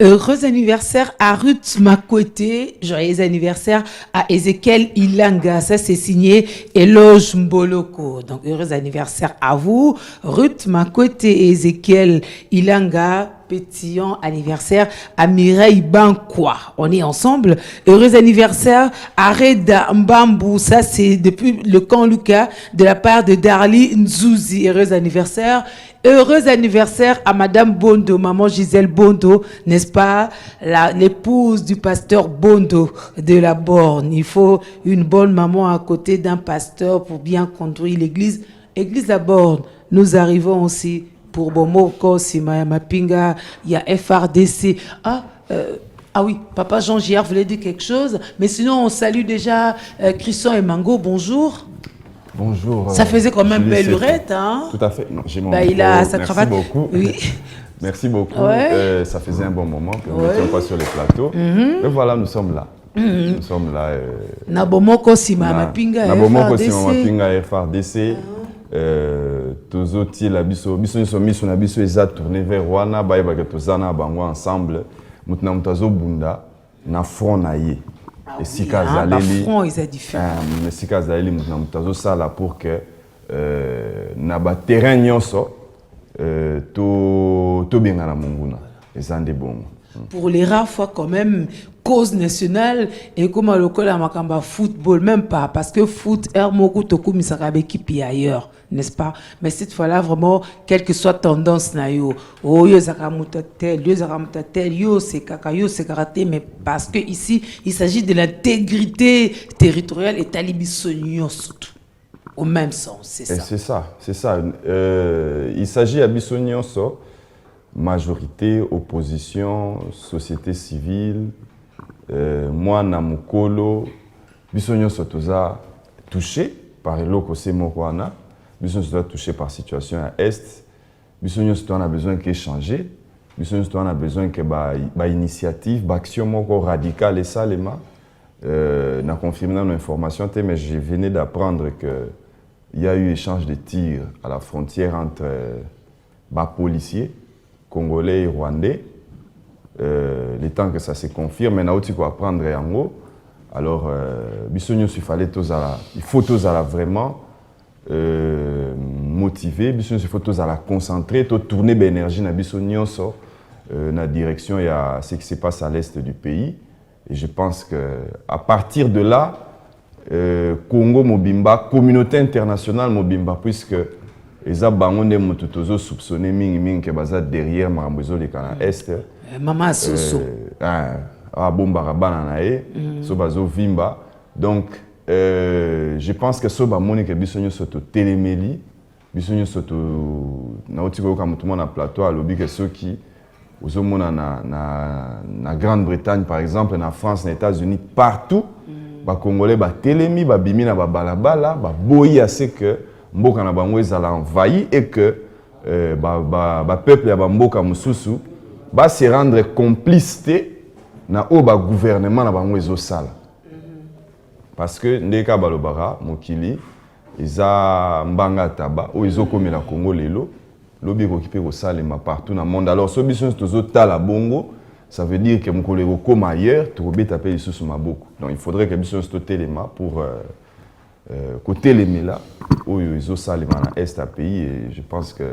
Heureux anniversaire à Ruth Makwete, joyeux anniversaire à Ezekiel Ilanga, ça c'est signé Eloge Mboloko. Donc heureux anniversaire à vous, Ruth Makwete et Ezekiel Ilanga. Pétillant anniversaire à Mireille Bankwa. On est ensemble. Heureux anniversaire à Reda Mbambu. Ça, c'est depuis le camp Lucas de la part de Darly Nzouzi. Heureux anniversaire. Heureux anniversaire à Madame Bondo, maman Gisèle Bondo, n'est-ce pas? L'épouse du pasteur Bondo de la Borne. Il faut une bonne maman à côté d'un pasteur pour bien conduire l'église. Église la Borne. Nous arrivons aussi pour Bomoko, Simaya Mapinga, il y a FRDC. Ah oui, Papa Jean Giard voulait dire quelque chose, mais sinon on salue déjà Christian et Mango, bonjour. Bonjour. Ça faisait quand même belle lurette, hein? Tout à fait. Non, j'ai mon il a sa cravate. Merci beaucoup. Oui. Merci beaucoup. Ouais. Ça faisait un bon moment que nous n'étions pas sur les plateaux. Mais voilà, nous sommes là. Nous sommes là. Nabomoko Simaya Mapinga, Nabomoko Simaya Mapinga, FRDC. Tozoti la biso miso na biso eza tourné vers Rwanda ba yeba que tozana bango ensemble mutna mutazo bunda na front na ye esika zaleli front ils a différent esika zaleli mutna mutazo sala pour que na ba terrain nyonso to benga na munguna ezande bongo. Pour les rares fois quand même cause nationale et comme le col à Makamba football même pas parce que foot Hermoku Toku misaka équipe ailleurs n'est-ce pas, mais cette fois-là vraiment quelle que soit tendance na yo yo zakamuta tel yo c'est kaka yo c'est karaté mais parce que ici il s'agit de l'intégrité territoriale et talibisonio surtout au même sens c'est ça. C'est ça il s'agit à bisonio majorité, opposition, société civile, moi, Namukolo, Bissonyo Sotoza touché par l'Okose Mokwana, Bissonyo Sotoza touché par la situation à Est, Bissonyo Sotoza a besoin qu'il changer, Bissonyo Sotoza a besoin qu'il y ait une initiative, une action radicale et ça, n'a confirmé dans l'information, mais je venais d'apprendre qu'il y a eu échange de tirs à la frontière entre les policiers congolais et rwandais, le temps que ça se confirme, maintenant il faut apprendre yango. Alors, il faut tous vraiment motiver, il faut tous concentrer, tourner l'énergie dans la direction de ce qui se passe à l'est du pays. Et je pense qu'à partir de là, Congo Mobimba, communauté internationale Mobimba, puisque les Abangonde Mototozo soupçonné Ming que baza derrière Marambozo les Cana Est. Maman Soso. Bombarabana nae, so bazo vimba. Donc, je pense que soba moni que bisonyo soto téléméli, bisonyo soto na otiko comme tout le monde na plateau à lobby que ceux qui aux mona na Grande-Bretagne par exemple, na France, na États-Unis, partout, ba Congolais ba télémi, ba bimi na ba balabala, ba boyi assez que mboka na bango ezala envahi et que peuple ya mboka mususu va se rendre complicité na oba gouvernement na bango ezosala parce que ndeka balobara mokili eza mbanga taba o ezokomela Congo lelo lobi occupé ko salema partout na monde. Alors so biso tozotala bongo ça veut dire que mokolo ekoma ailleurs tokobeta pe lisusu maboko. Donc il faudrait que biso totelema pour côté les Mela, où ils ont ça les dans l'Est à pays et je pense que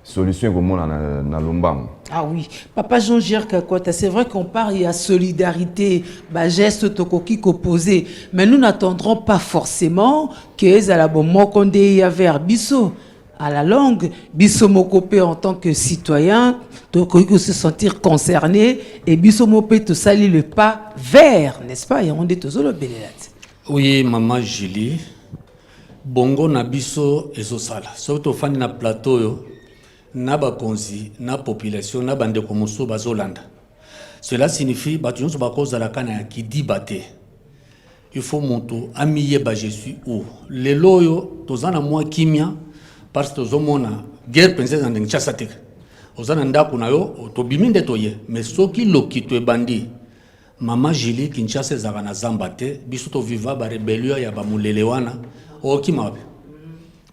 solution comme on a dans l'Ombang. Ah oui, Papa Jean-Gilles Kakwata, c'est vrai qu'on parle, il y a solidarité, geste tokoki opposé, mais nous n'attendrons pas forcément que la Mokonde y avait Bisso. À la longue, Bisso Mokopé en tant que citoyen, tokoki se sentir concerné et Bisso Mopé te salir le pas vers, n'est-ce pas? Et on dit tous le bénélat. Oui, maman Julie. Bongo na biso ezosala. Surtout fani na plateau yo, na bakonzi, na population, na bande komoso bazolanda. Cela signifie batu nyonso bakozala kana ya kidi bate. il faut moto amiyeba je suis où les loyo tozana moi kimia parce que tozomona guerre princesse en Kinshasa tek ozana ndako na yo tobiminde toye mais soki lokito ebandi mama Julie Kinshasa ezaka na zamba te biso to viva ba rébellion ya ba mulele wana okimabe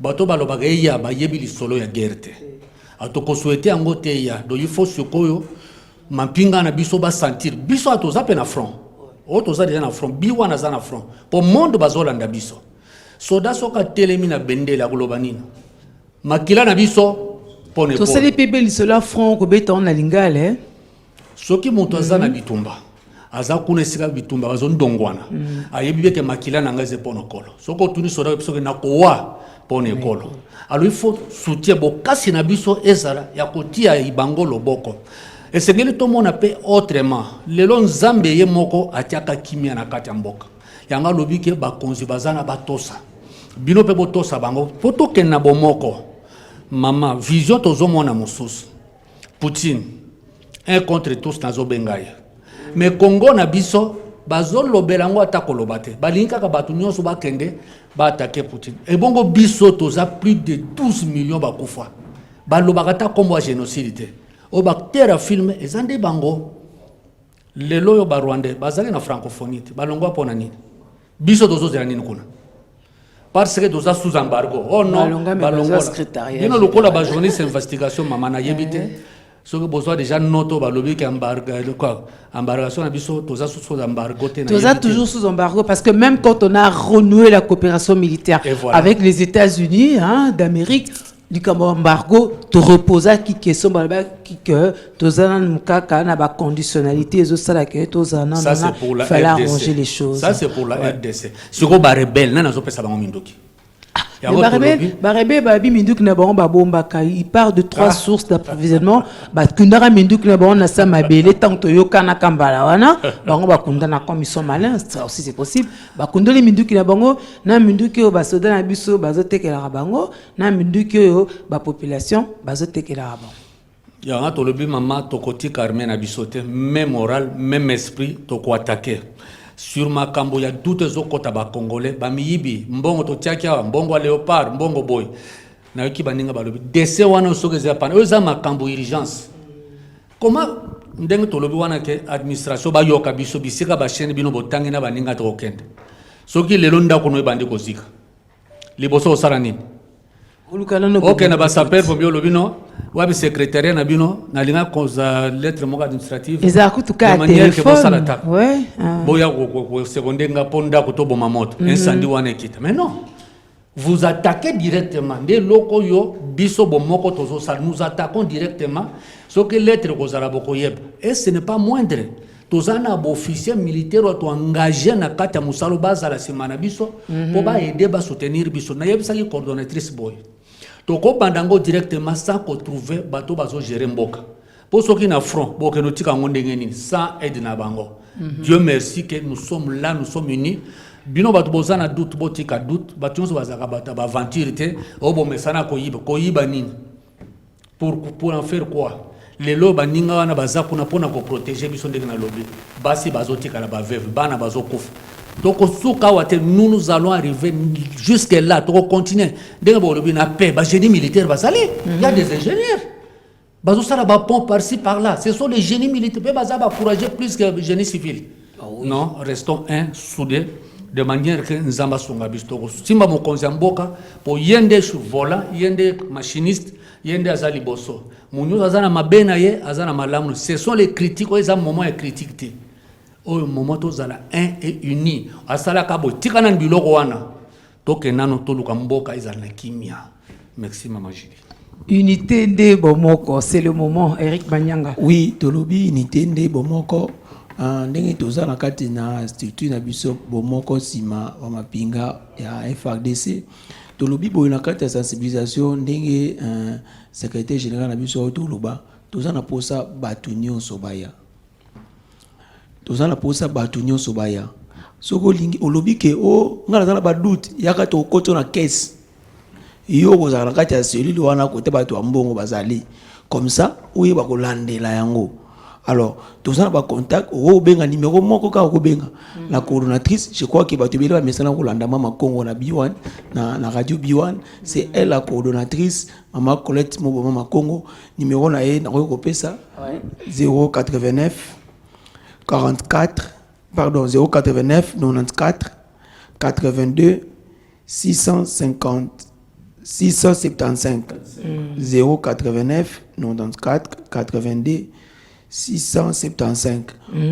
bato balobaka ya ba yebi lisolo ya guerre te atoko souhaiter yango te ya do il faut sikoyo mampinga na biso ba sentir biso atoza pe na front otoza déjà na front biwana za na front po monde bazolanda biso soda soka telemi na bendele ya koloba nini makila na biso pone to sali pebe lisolo front ko beta on lingale soki moto aza na bitumba aza kuna esika bitumba bazo ndongwana ayebi beke makila na ngaze pono kolo soko tuni soda biso ke na kowa pone kolo alors il faut soutien bokasi na biso ezala ya kotia ibango loboko esengeli tomona pe autrement lelo nzambe ye moko atiaka kimia na kati ya mboka yanga lobi ke bakonzi bazana batosa bino pe botosa bango poto kenna bomoko mama vision tozomona mosusu Poutine un contre tous nazo bengaya mais Congo na biso bazolobela ngo atakoloba te balinga ka batu nyonso bakende ba attaquer Poutine et bongo biso toza plus de 12 millions bakufa balobaka ta kombo génocide te o bactère film ezande bango lelo yo ba Rwanda bazali na francophonie balongwa pona nini biso tozozela nini kuna parce que toza sous embargo oh non balongwa bino lokola ba journaliste investigation mama na yebite so que besoin déjà noto balobi que embargo quoi embargation na biso toza sous embargo te na toza toujours sous embargo parce que même quand on a renoué la coopération militaire voilà. Avec les États-Unis d'Amérique du embargo te reposa qui question qui que tozana mukaka na ba conditionnalité zo sala que tozana ça c'est pour la RDC. Fallait arranger les choses ça c'est pour la RDC siko ba rebelle na zo pesa bango mindoki Babi Mindouk Nabon Babombaka, il part de 3 sources d'approvisionnement. Kundara Mindouk Nabon Nasa Mabele, tant que Yokana Kambalawana, Bango Bakundana comme ils sont malins, ça aussi c'est possible. Bakundole Mindouk Nabongo, Na Mindouk Basoda Nabiso, Bazote Kelabango, Na Mindouk Ba population, Bazote Kelabango. Il y a un tolobi maman, tokoti Carmen Abisote, même moral, même esprit, toko attaquer. Sur ma cambo ya doute zo kota ba congolais ba miyibi mbongo to tiakia mbongo léopard mbongo boy na yoki baninga balobi dese wana sokeze pana oza ma cambo urgence comment ndenge to lobi wana ke administration ba yoka biso bisika ba chaîne bino botangi na baninga to okende soki lelo ndako no ebandi kozika liboso osala nini ok na ba saper pomio lobino wabi secrétariat na bino na linga koza lettre moka administrative ezako tuka téléphone ouais boya ko seconde nga ponda ko to boma moto incendie wana ekita mais non vous attaquez directement des locaux yo biso bomoko tozo sal nous attaquons directement ce que lettre ko zala boko yeb et ce n'est pas moindre tozana ba officier militaire to engagé na kata musalo bazala semana biso po ba aider ba soutenir biso na yebisa ki coordonnatrice boy toko bandango directement sans qu'on trouve bateau bazo gérer mboka pour ceux qui na front boke no tika ngonde ngeni sans aide na bango Dieu merci que nous sommes là nous sommes unis bino bato bozana doute botika doute bato nso bazaka bata ba aventure te obo mesana ko yiba nini pour en faire quoi les loba ninga wana bazaku na pona ko protéger biso ndenge na lobby basi bazotika la ba veuve bana bazokufa. Donc, nous allons arriver jusque là, donc continuer. Dès que vous avez paix, les génies militaires vont aller. Il y a des ingénieurs. Ils vont par-ci, par-là. Ce sont les génies militaires. Ils vont encourager plus que les génies civils. Non, restons soudés de manière que nous allons faire. Si nous avons un pour yende volant, yende machiniste, yende azali bosso. Nous avons mabena ye, azana malamu. Ce sont les critiques, ils ont un moment de critique. Au moment où zala un et uni asala kabo tikana biloko wana toke nano toluka mboka izala kimia. Merci maman Julie. Unité de Bomoko, c'est le moment. Eric Banyanga. Oui, tolobi unité de Bomoko ndenge tozala kati na structure na biso Bomoko sima wa mapinga ya FRDC tolobi boyo na kati ya sensibilisation ndenge secrétaire général na biso toloba tozana posa batunyo sobaya tozana posa batunyo sobaya soko lingi olobi ke o ngala zala ba doute yaka to koto na caisse yo ko zala kati ya cellule wana ko te bato ambongo bazali comme ça oye ba ko landela yango Alors, tout ça, on a contact, on a un numéro, la coordonnatrice, je crois que tu as mis ma Congo na B1, na radio B1, c'est elle la coordonnatrice, Maman Colette Mobo Congo, numéro na 089 44, pardon, 089 94 82 650 675 089 94 82 675.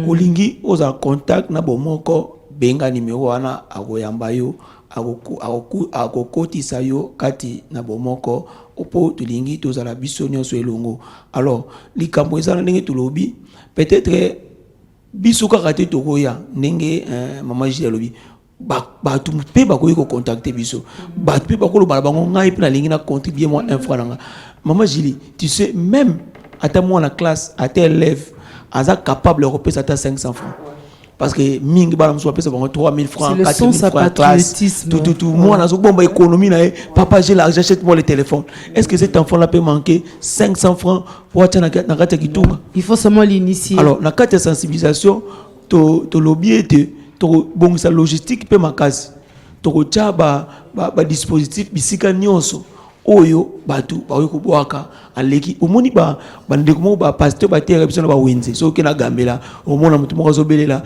Olingi oza contact na bomoko benga numéro wana akoyamba yo akokotisa yo kati na bomoko opo tulingi tozala biso nyonso elongo. Alors likambo ezala ndenge tulobi peut-être biso kaka te tokoya ndenge mama Gilles lobi batu pe bakoyi ko contacter biso batu pe bakolo bala bango ngai pe na lingi na contribuer moi un franc nanga. Maman Gilles, tu sais même à moi la classe à tes élèves aza capable de repasser à 500 francs parce que mingi bala mso pesa bango 3000 francs 4000 francs classe tout moi na zo bomba économie na papa j'ai l'argent, achète-moi le téléphone. Est-ce que cet enfant là peut manquer 500 francs pour acheter na kata kitunga? Il faut seulement l'initier. Alors na kata sensibilisation to lobby était to bon sa logistique pe makasi to tia ba dispositif bisika nyonso oyo batu ba ko boaka aleki omoni ba ndeko mo ba pasteur ba terre biso na ba wenze so ke na gambela omona mutu moko zobelela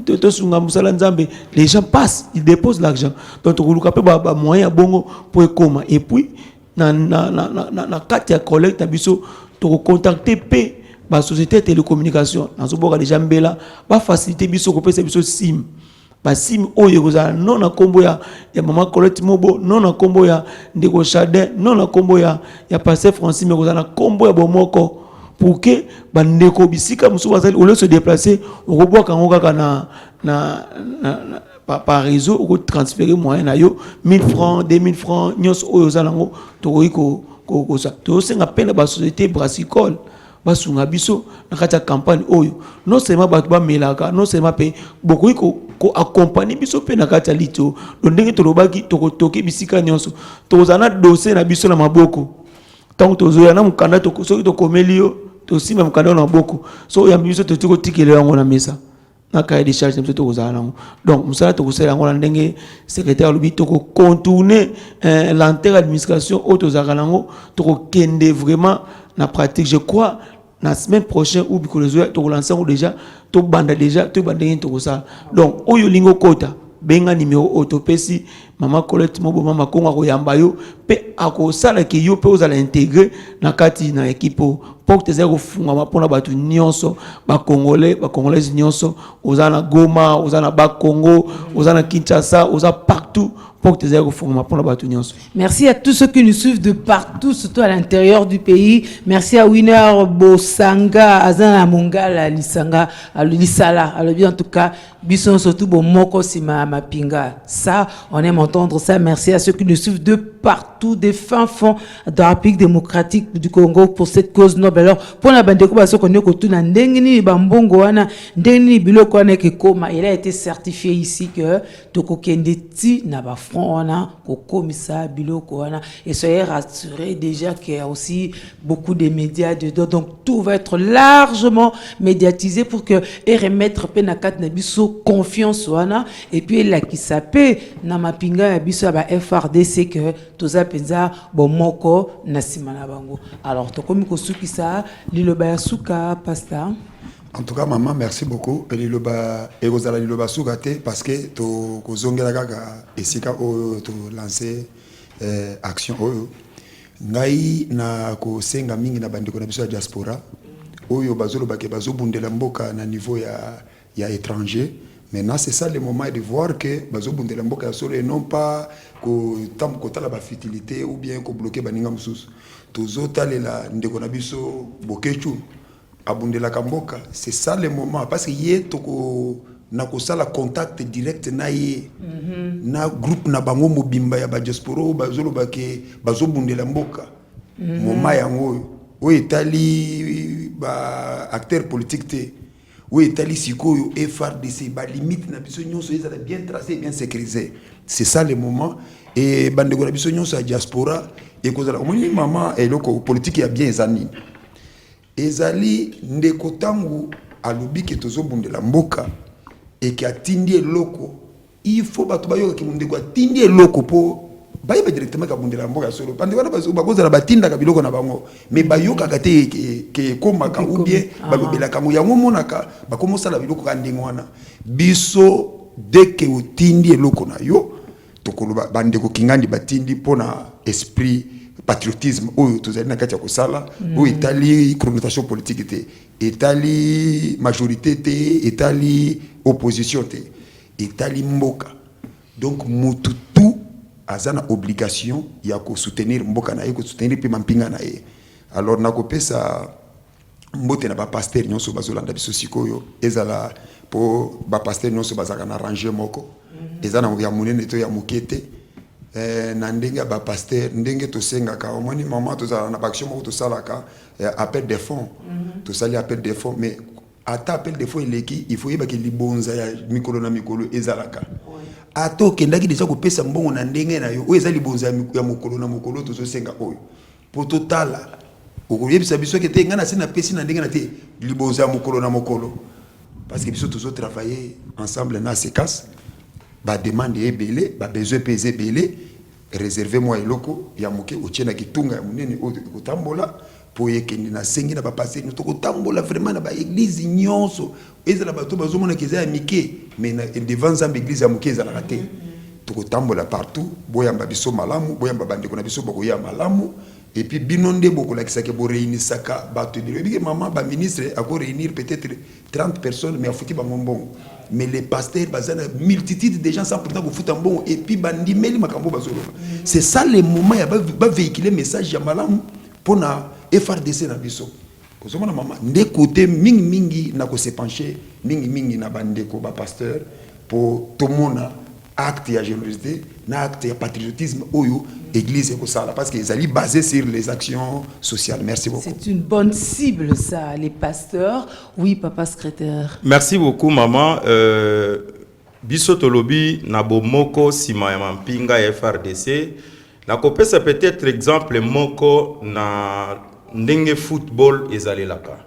to sunga musala nzambe, les gens passent, ils déposent l'argent donc to luka pe ba moyen bongo pour ekoma et puis na carte ya collecte biso to contacter pe ba société de télécommunication na zo boka déjà mbela ba faciliter biso ko pesa biso sim ba sim oyo kozala non na kombo ya mama Colette Mobo, non na kombo ya ndeko Chadin, non na kombo ya pasteur Francis, mais kozala na kombo ya bomoko pour que ba ndeko bisika musu bazali au lieu se déplacer au bois kango kaka na par réseau ou transférer moyen na yo 1000 francs 2000 francs nyos oyo zalango to ko ça to senga pena ba société brassicole basunga biso na kati ya campagne oyo non seulement bato bamelaka non seulement pe bokoki ko accompagner biso pe na kati ya lito do ndenge tolobaki tokotoki bisika nyonso tozana dossier na biso na maboko tant tozoya na mukanda soki tokomeli yo tosima mukanda na maboko so ya biso totiko tikele yango na mesa na cahier de charge biso tokozala nango donc musala tokosala yango na ndenge secrétaire lobi toko contourner l'antenne administration o tozaka nango tokokende vraiment na pratique. Je crois la semaine prochaine ou biko les to lancer déjà to banda déjà to bandé to ça donc oyo lingo kota benga numéro autopesi mama Colette Mobo mama Kongo ko yamba yo pe ako sala ke yo pe ozala intégrer na kati na équipe pour te zéro funga ma pona batu nyonso ba congolais nyonso ozana Goma ozana ba Congo ozana Kinshasa oza partout. Merci à tous ceux qui nous suivent de partout, surtout à l'intérieur du pays. Merci à Winner Bosanga, Azana Mongala, Lisanga, à Lisala. Alors bien en tout cas, Bisson surtout bon Moko Sima Mapinga. Ça, on aime entendre ça. Merci à ceux qui nous suivent de partout, des fins fonds de la République démocratique du Congo pour cette cause noble. Alors pour la bande de Kuba, qu'on est autour d'un dengni bambongo wana, dengni biloko wana ke koma, il a été certifié ici que toko kendeti na ba front wana ko komisa biloko wana et soyez rassurés déjà qu'il y a aussi beaucoup de médias dedans, donc tout va être largement médiatisé pour que et remettre penakat na biso confiance wana et puis là qui s'appelle na mapinga ya biso ba FRDC que toza penza bomoko na simana bango. Alors tokomi ko sukisa liloba ya suka pasta. En tout cas, maman, merci beaucoup. Liloba erozala liloba suka te parce que to kozongela kaka esika o to lancer action oyo. Ngai na ko senga mingi na bandeko na biso ya diaspora oyo bazolo bake bazobundela mboka na niveau ya étranger. Maintenant, c'est ça le moment de voir que bazobundela mboka ya solo et non pas ko tam kota la ba futilité ou bien ko bloquer baninga mususu. Tozotalela ndeko na biso bokechu abundela kamboka, c'est ça le moment parce que yé toko na ko sala contact direct na yé na groupe na bango mobimba ya ba diaspora bazolo bake bazobundela mboka moment yango o etali ba acteur politique te o etali sikoyo FRDC ba limite na biso nyonso ezala bien tracé bien sécurisé. C'est ça le moment et bandeko na biso nyonso ya diaspora et kozala omoni maman et loko politique ya bien ezani ezali ndeko tangu alobi ke tozobundela mboka et ki atindi eloko il faut bato bayoka ki ndeko atindi eloko po bayeba directement ka bundela mboka solo pande wana bakozala batinda ka biloko na bango mais bayoka te ke komaka ou bien balobela kango yango monaka bakomosala biloko ka ndenge wana biso dès que otindi eloko na yo tokoloba bandeko kingandi batindi pona esprit patriotisme oyo tozali na kati ya kosala oyo etali connotation politique te etali majorité te etali opposition te etali mboka donc mutu tout azana obligation ya ko soutenir mboka na ye ko soutenir pe mampinga na ye alors nakopesa mbote na ba pasteur nyonso bazolanda biso sikoyo ezala po ba pasteur nyonso bazaka na ranger moko ezana ya munene to ya mukete na ndenge ba pasteur ndenge to senga ka omoni mama to za na action moko to salaka appel des fonds to sali appel des fonds mais ata appel des fonds eleki il faut yeba ke libonza ya mikolo na mikolo ezalaka ato kendaki deja ko pesa mbongo na ndenge na yo o ezali libonza ya mokolo na mokolo to so senga oyo po totala okoyebisa biso ke te ngana sina pesi na ndenge na te libonza ya mokolo na mokolo parce que biso toujours travailler ensemble na sekas ba demande ebele ba besoin pesé belé réserver moi eloko ya moke otiena kitunga ya munene o kotambola po yekendi na sengi na ba passer nous to kotambola vraiment na ba église nyonso ezala bato bazomona keza ya mike mais na devant za église ya moke ezala raté to kotambola partout boyamba biso malamu boyamba bandeko na biso bokoya malamu et puis binonde boko la kisake bo réunir saka bato de bige maman ba ministre a ko réunir peut-être 30 personnes mais a fouti ba ngombong mais les pasteurs bazana multitude de gens sans pourtant ko fouta mbongo et puis bandimeli makambo bazolo c'est ça le moment ya ba véhiculer message ya malamu pona FRDC na biso kozomona mama nde côté mingi na ko se pencher mingi na bandeko ba pasteur pour tout monde acte ya générosité na acte ya patriotisme oyo église ko sala parce qu'ils allaient basés sur les actions sociales. Merci beaucoup. C'est une bonne cible ça les pasteurs. Oui papa secrétaire. Merci beaucoup maman. Biso tolobi na bomoko sima ya mampinga FRDC. Na kopesa peut-être exemple moko na ndenge football ezalelaka.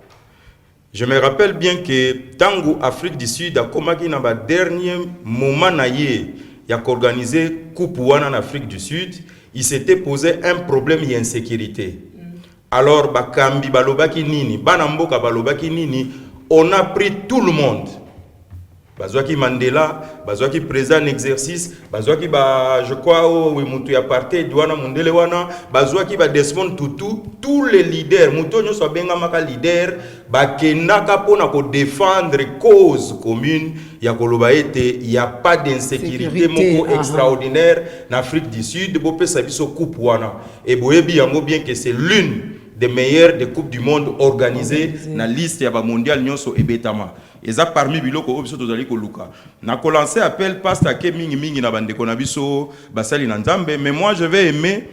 Je me rappelle bien que tangu Afrique du Sud a komaki na ba dernier moment na ye ya organiser coupe wana en Afrique du Sud, il s'était posé un problème d'insécurité. Alors bakambi balobaki nini, banamboka balobaki nini, on a pris tout le monde. Bazwaki Mandela, bazwaki président en exercice, bazwaki ba je crois oui mutu ya parti douana mundele wana, bazwaki ba Desmond Tutu, tous les leaders, mutu nyo so benga maka leader, ba kenaka pona ko défendre cause commune ya koloba ete il y a pas d'insécurité moko extraordinaire en Afrique du Sud, bo pesa biso coupe wana. Et boyebi yango bien que c'est l'une des meilleures des coupes du monde organisées na liste ya ba mondial nyonso ebetama. Et ça parmi biloko obiso tozali ko luka. Na ko lancer appel pasteur ke mingi na bandeko na biso basali na nzambe, mais moi je vais aimer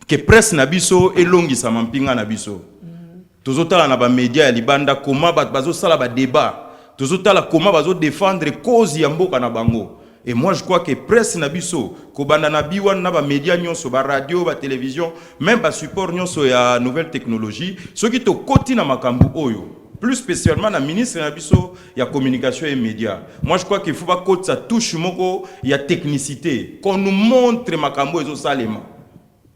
que presse na biso elongisa mampinga na biso. Tozotala na ba média ya libanda koma bazo sala ba débat. Tozotala koma bazo défendre cause ya mboka na bango. Et moi je crois que presse na biso ko banda na biwan na ba média nyonso ba radio ba télévision même ba support nyonso ya nouvelle technologie soki to koti na makambu oyo plus spécialement la ministre Nabiso, il y a communication et médias. Moi, je crois qu'il faut pas que ça touche moko, il y a technicité. Qu'on nous montre makambo et salema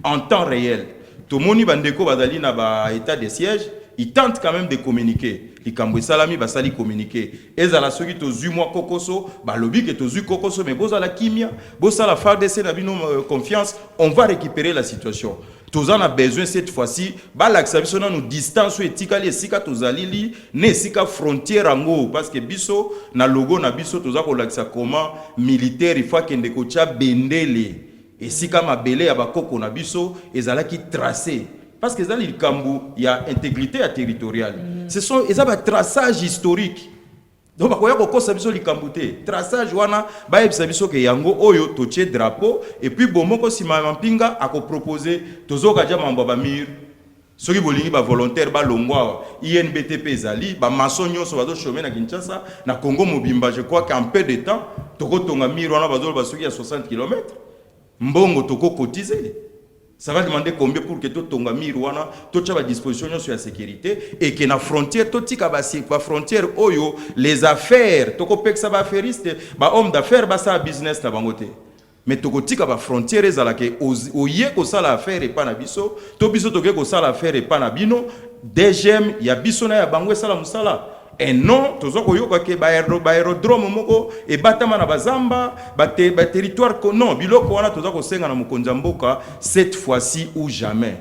en temps réel. Tout le monde bandeko bazali na ba état de siège, il tente quand même de communiquer. Les kambo salami basali communiquer. Et la soki to zu moi kokoso, ba lobby que to zu kokoso mais boza la kimia, boza la FARDC na bino confiance, on va récupérer la situation. Tous en a besoin cette fois-ci, bah l'accès nous distance ou etikali esika tozalili, ne esika frontière ango parce que biso na logo na biso toza ko l'accès comment militaire il faut kende kocha bendele esika mabele ya bakoko na biso ezalaki tracé parce que ezali likambu ya intégrité territoriale. Ce sont ezaba traçage historique. Donc bakoya ko kosa biso likambuté traçage wana ba yebisa biso ke yango oyo toche drapeau et puis bomoko sima mampinga ako proposer tozoka ja mamba ba mir soki bolingi ba volontaire ba longwa INBTP ezali ba maçon nyonso bazo chômer na Kinshasa na Congo mobimba je crois qu'en peu de temps toko tonga mir wana bazo ba soki ya 60 km mbongo toko cotiser Ça va demander combien pour que tout tonga mirwana, tout ça va disposition sur la sécurité et que na frontière tout tika ba frontière oyo les affaires toko pek ça va affairiste ba homme d'affaires ba ça business na bangote. Mais toko tika ba frontière ezala ke oye ko ça l'affaire et pas na biso, to biso toke ko ça l'affaire et pas na bino, DGM ya biso na ya bango sala musala. Et non, tozo ko yoka ke ba aérodrome moko e batama na bazamba, ba territoire non, biloko wana tozo ko senga na mokonza mboka cette fois-ci ou jamais.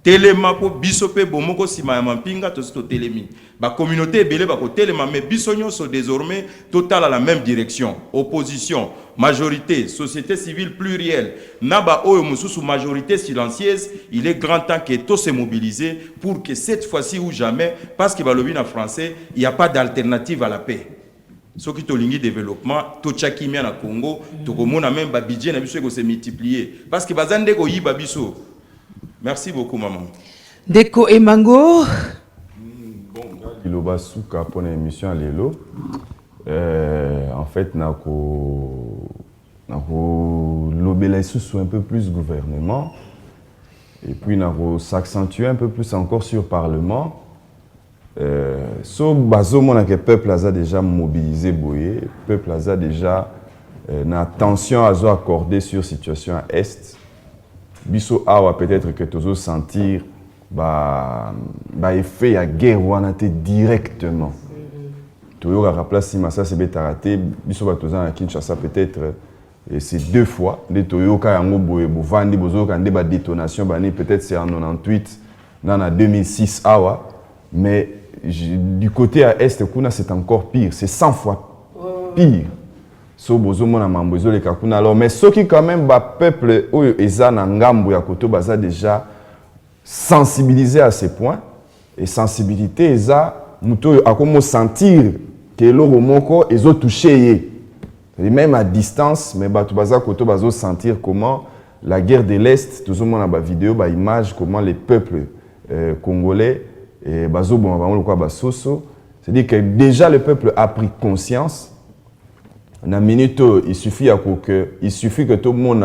Telema po biso pe bomoko sima ya mampinga tozo to telemi. Ba communauté belé ba ko telema mais biso nyonso désormais total à la même direction. Opposition, majorité, société civile plurielle. Naba oyo mususu majorité silencieuse, il est grand temps que tous se mobilisent pour que cette fois-ci ou jamais, parce que balobi na français, il n'y a pas d'alternative à la paix. Ce qui tolingi développement, to tchakimia na Congo, to komona même ba budget na biso ko se multiplier parce que bazande ko yiba biso. Merci beaucoup maman. Deko Emango. Iloba suka pour l'émission lelo. En fait nako lobela sous un peu plus gouvernement et puis nako s'accentuer un peu plus encore sur parlement. So bazo mona que peuple a déjà mobilisé boyé, peuple a déjà na attention à accorder sur situation à est. Biso awa peut-être que tozo sentir ba effet ya guerre wana te directement. Toyo ka place si massa c'est betaraté biso ba toza na Kinshasa peut-être et c'est 2 fois de toyo ka yango boye bo vandi bozo ka ndeba détonation bani peut-être c'est en 98 dans 2006 awa mais du côté à est kuna c'est encore pire, c'est 100 fois pire. So bozo mona mambozo le kakuna alors mais ceux qui quand même ba peuple oyo eza na ngambo ya koto baza déjà sensibilisé à ces points et sensibilité eza muto akomo sentir que loro moko ezo toucher et même à distance mais ba to baza koto bazo sentir comment la guerre de l'Est tout mona ba vidéo ba image comment les peuples congolais et bazo bon ba quoi ba soso c'est-à-dire que déjà le peuple a pris conscience. Na minute il suffit que tout le monde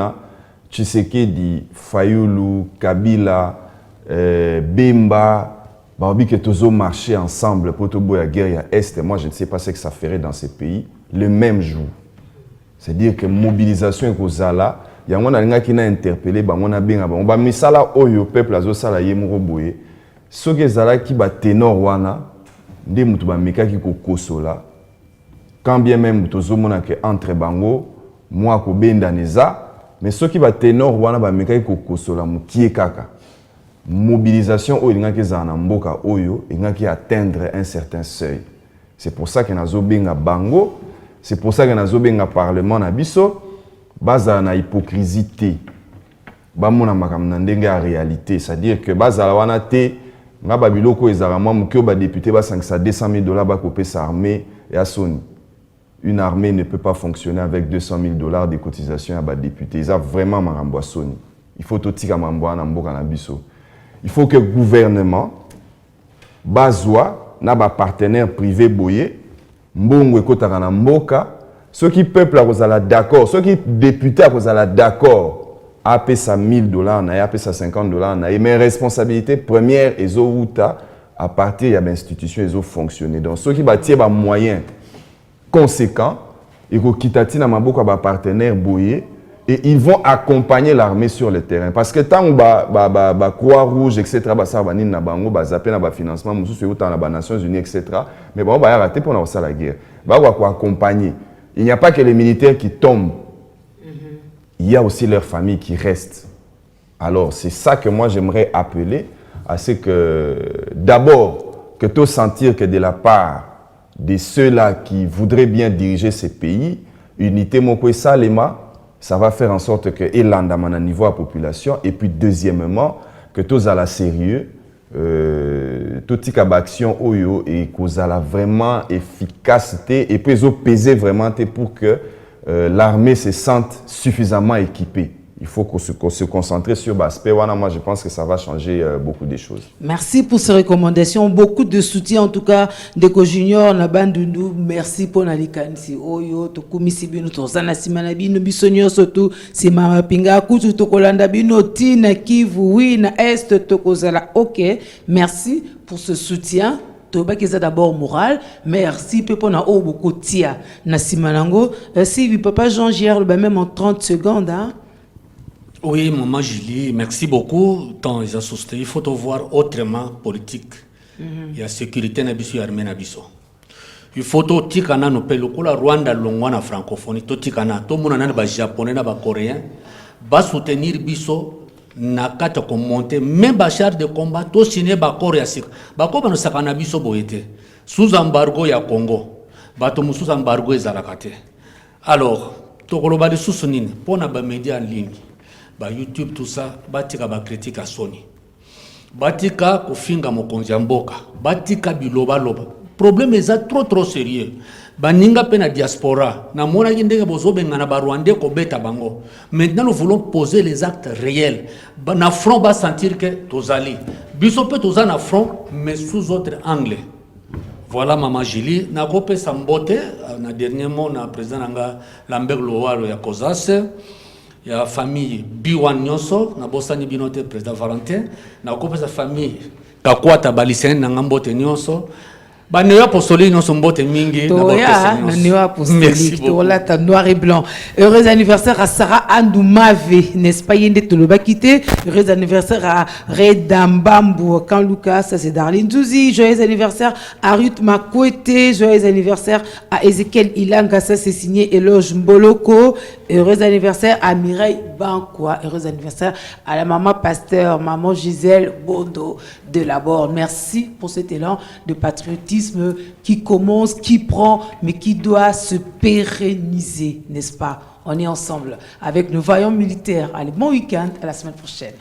Tshisekedi, Fayulu, Kabila, Bemba, Babi que tous ont marché ensemble pour tout la guerre à Est. Moi je ne sais pas ce que ça ferait dans ces pays le même jour. C'est-à-dire que mobilisation et kozala, il y a un gens qui n'a interpellé, on a bien on va mettre ça là au peuple azo sala yemuro boye. Ce que zala qui ba ténor wana, ndé mutu ba meka ki ko kosola. Quand bien même tozomona que entre bango moi ko benda neza mais ceux qui va ténor wana ba meka ko kosola mukie kaka mobilisation oyo ngaki za na mboka oyo ngaki atteindre un certain seuil. C'est pour ça que nazo benga bango, c'est pour ça que nazo benga parlement na biso baza na hypocrisie ba mona makamna ndenge ya réalité, c'est-à-dire que baza wana te nga babiloko ezara moi mukio ba député ba 200 000 ba kopé sa armée et à Sony. Une armée ne peut pas fonctionner avec 200 000 de cotisation à bas députés. Ils ont vraiment marambwa Sony. Il faut tout tika mambwa na mboka na biso. Il faut que le gouvernement bazwa na ba partenaire privé boye mbongo ekotaka na mboka ceux qui peuple a kozala d'accord, ceux qui députés a kozala d'accord a payé ça $1000 na a payé ça $50 na mais responsabilité première ezo uta à partir ya l'institution ezo fonctionner. Donc ceux qui bâtir ba moyens conséquents et qui na maboko ba partenaire boye et ils vont accompagner l'armée sur le terrain parce que tant ba Croix-Rouge etc. ba ça ba na bango ba zapper na ba financement mususu autant na ba Nations Unies etc. mais bon ba rater pour na la guerre ba quoi accompagner. Il n'y a pas que les militaires qui tombent. Il y a aussi leurs familles qui restent. Alors c'est ça que moi j'aimerais appeler à ce que d'abord que tout sentir que de la part de ceux-là qui voudraient bien diriger ces pays, unité Mokwe Salema, ça va faire en sorte que Elandamana niveau à population. Et puis deuxièmement, que tous à la sérieux, tout type d'action oyo et qu'on a vraiment efficacité et puis ils ont pesé vraiment pour que l'armée se sente suffisamment équipée. il faut qu'on se concentre sur l'aspect. Moi, je pense que ça va changer beaucoup de choses. Merci pour ces recommandations. Beaucoup de soutien, en tout cas, de Junior, Nabandundu. Merci pour Nalikansi. Oyo, Tokumisi Bino, Tosana Simanabino, Bisonyo, surtout, Simama Pinga, Kutu, Tokolanda Bino, Tina, Kivu, Wina, Est, Tokozala. Ok, merci pour ce soutien. Toba qui est d'abord moral. Merci, Pepona O, beaucoup tia, Nasimanango. Si, papa Jean-Gierre, même en 30 secondes, hein. Oui, maman Julie, merci beaucoup. Tant il faut te voir autrement politique. Il y a sécurité nabiso et armée nabiso. Il faut to tikana no pelo kula Rwanda longwa na francophonie to tikana to mona na ba japonais na ba coréen ba soutenir biso na kata ko monter même ba char de combat to signer ba coréen sik ba ko bano sakana biso boyete sous embargo ya Congo ba to sous embargo ezalakate. Alors to koloba de sous nini pona ba média en ligne ba YouTube tout ça batika ba critique à Sony batika kofinga mokonzi mboka batika biloba loba problème est trop sérieux baninga pe na diaspora na mona ndenge bozobenga na ba Rwandais ko beta bango. Maintenant nous voulons poser les actes réels na front ba sentir que tozali biso pe tozana front mais sous autre angle. Voilà maman Julie na kopé sambote na dernier mot na président nga Lambert Lowalo ya Kozase. Il y a la famille Biwan Nyonso, na bosani binote président Valentin, na kope sa famille Kakwata Balisen na ngambote Nyonso. Ba Néo Apostolique Nyonso mbote mingi na bote na Néo Apostolique tola ta noir et blanc. Heureux anniversaire à Sarah Andumave, n'est-ce pas yende toloba quitté. Heureux anniversaire à Redambambu quand Lucas, ça c'est Darlene Zouzi. Joyeux anniversaire à Ruth Makwete, joyeux anniversaire à Ezekiel Ilanga, ça c'est signé Eloge Mboloko. Heureux anniversaire à Mireille Bankwa. Heureux anniversaire à la maman pasteur, maman Gisèle Bondo de la Borne. Merci pour cet élan de patriotisme qui commence, qui prend, mais qui doit se pérenniser, n'est-ce pas? On est ensemble avec nos vaillants militaires. Allez, bon week-end, à la semaine prochaine.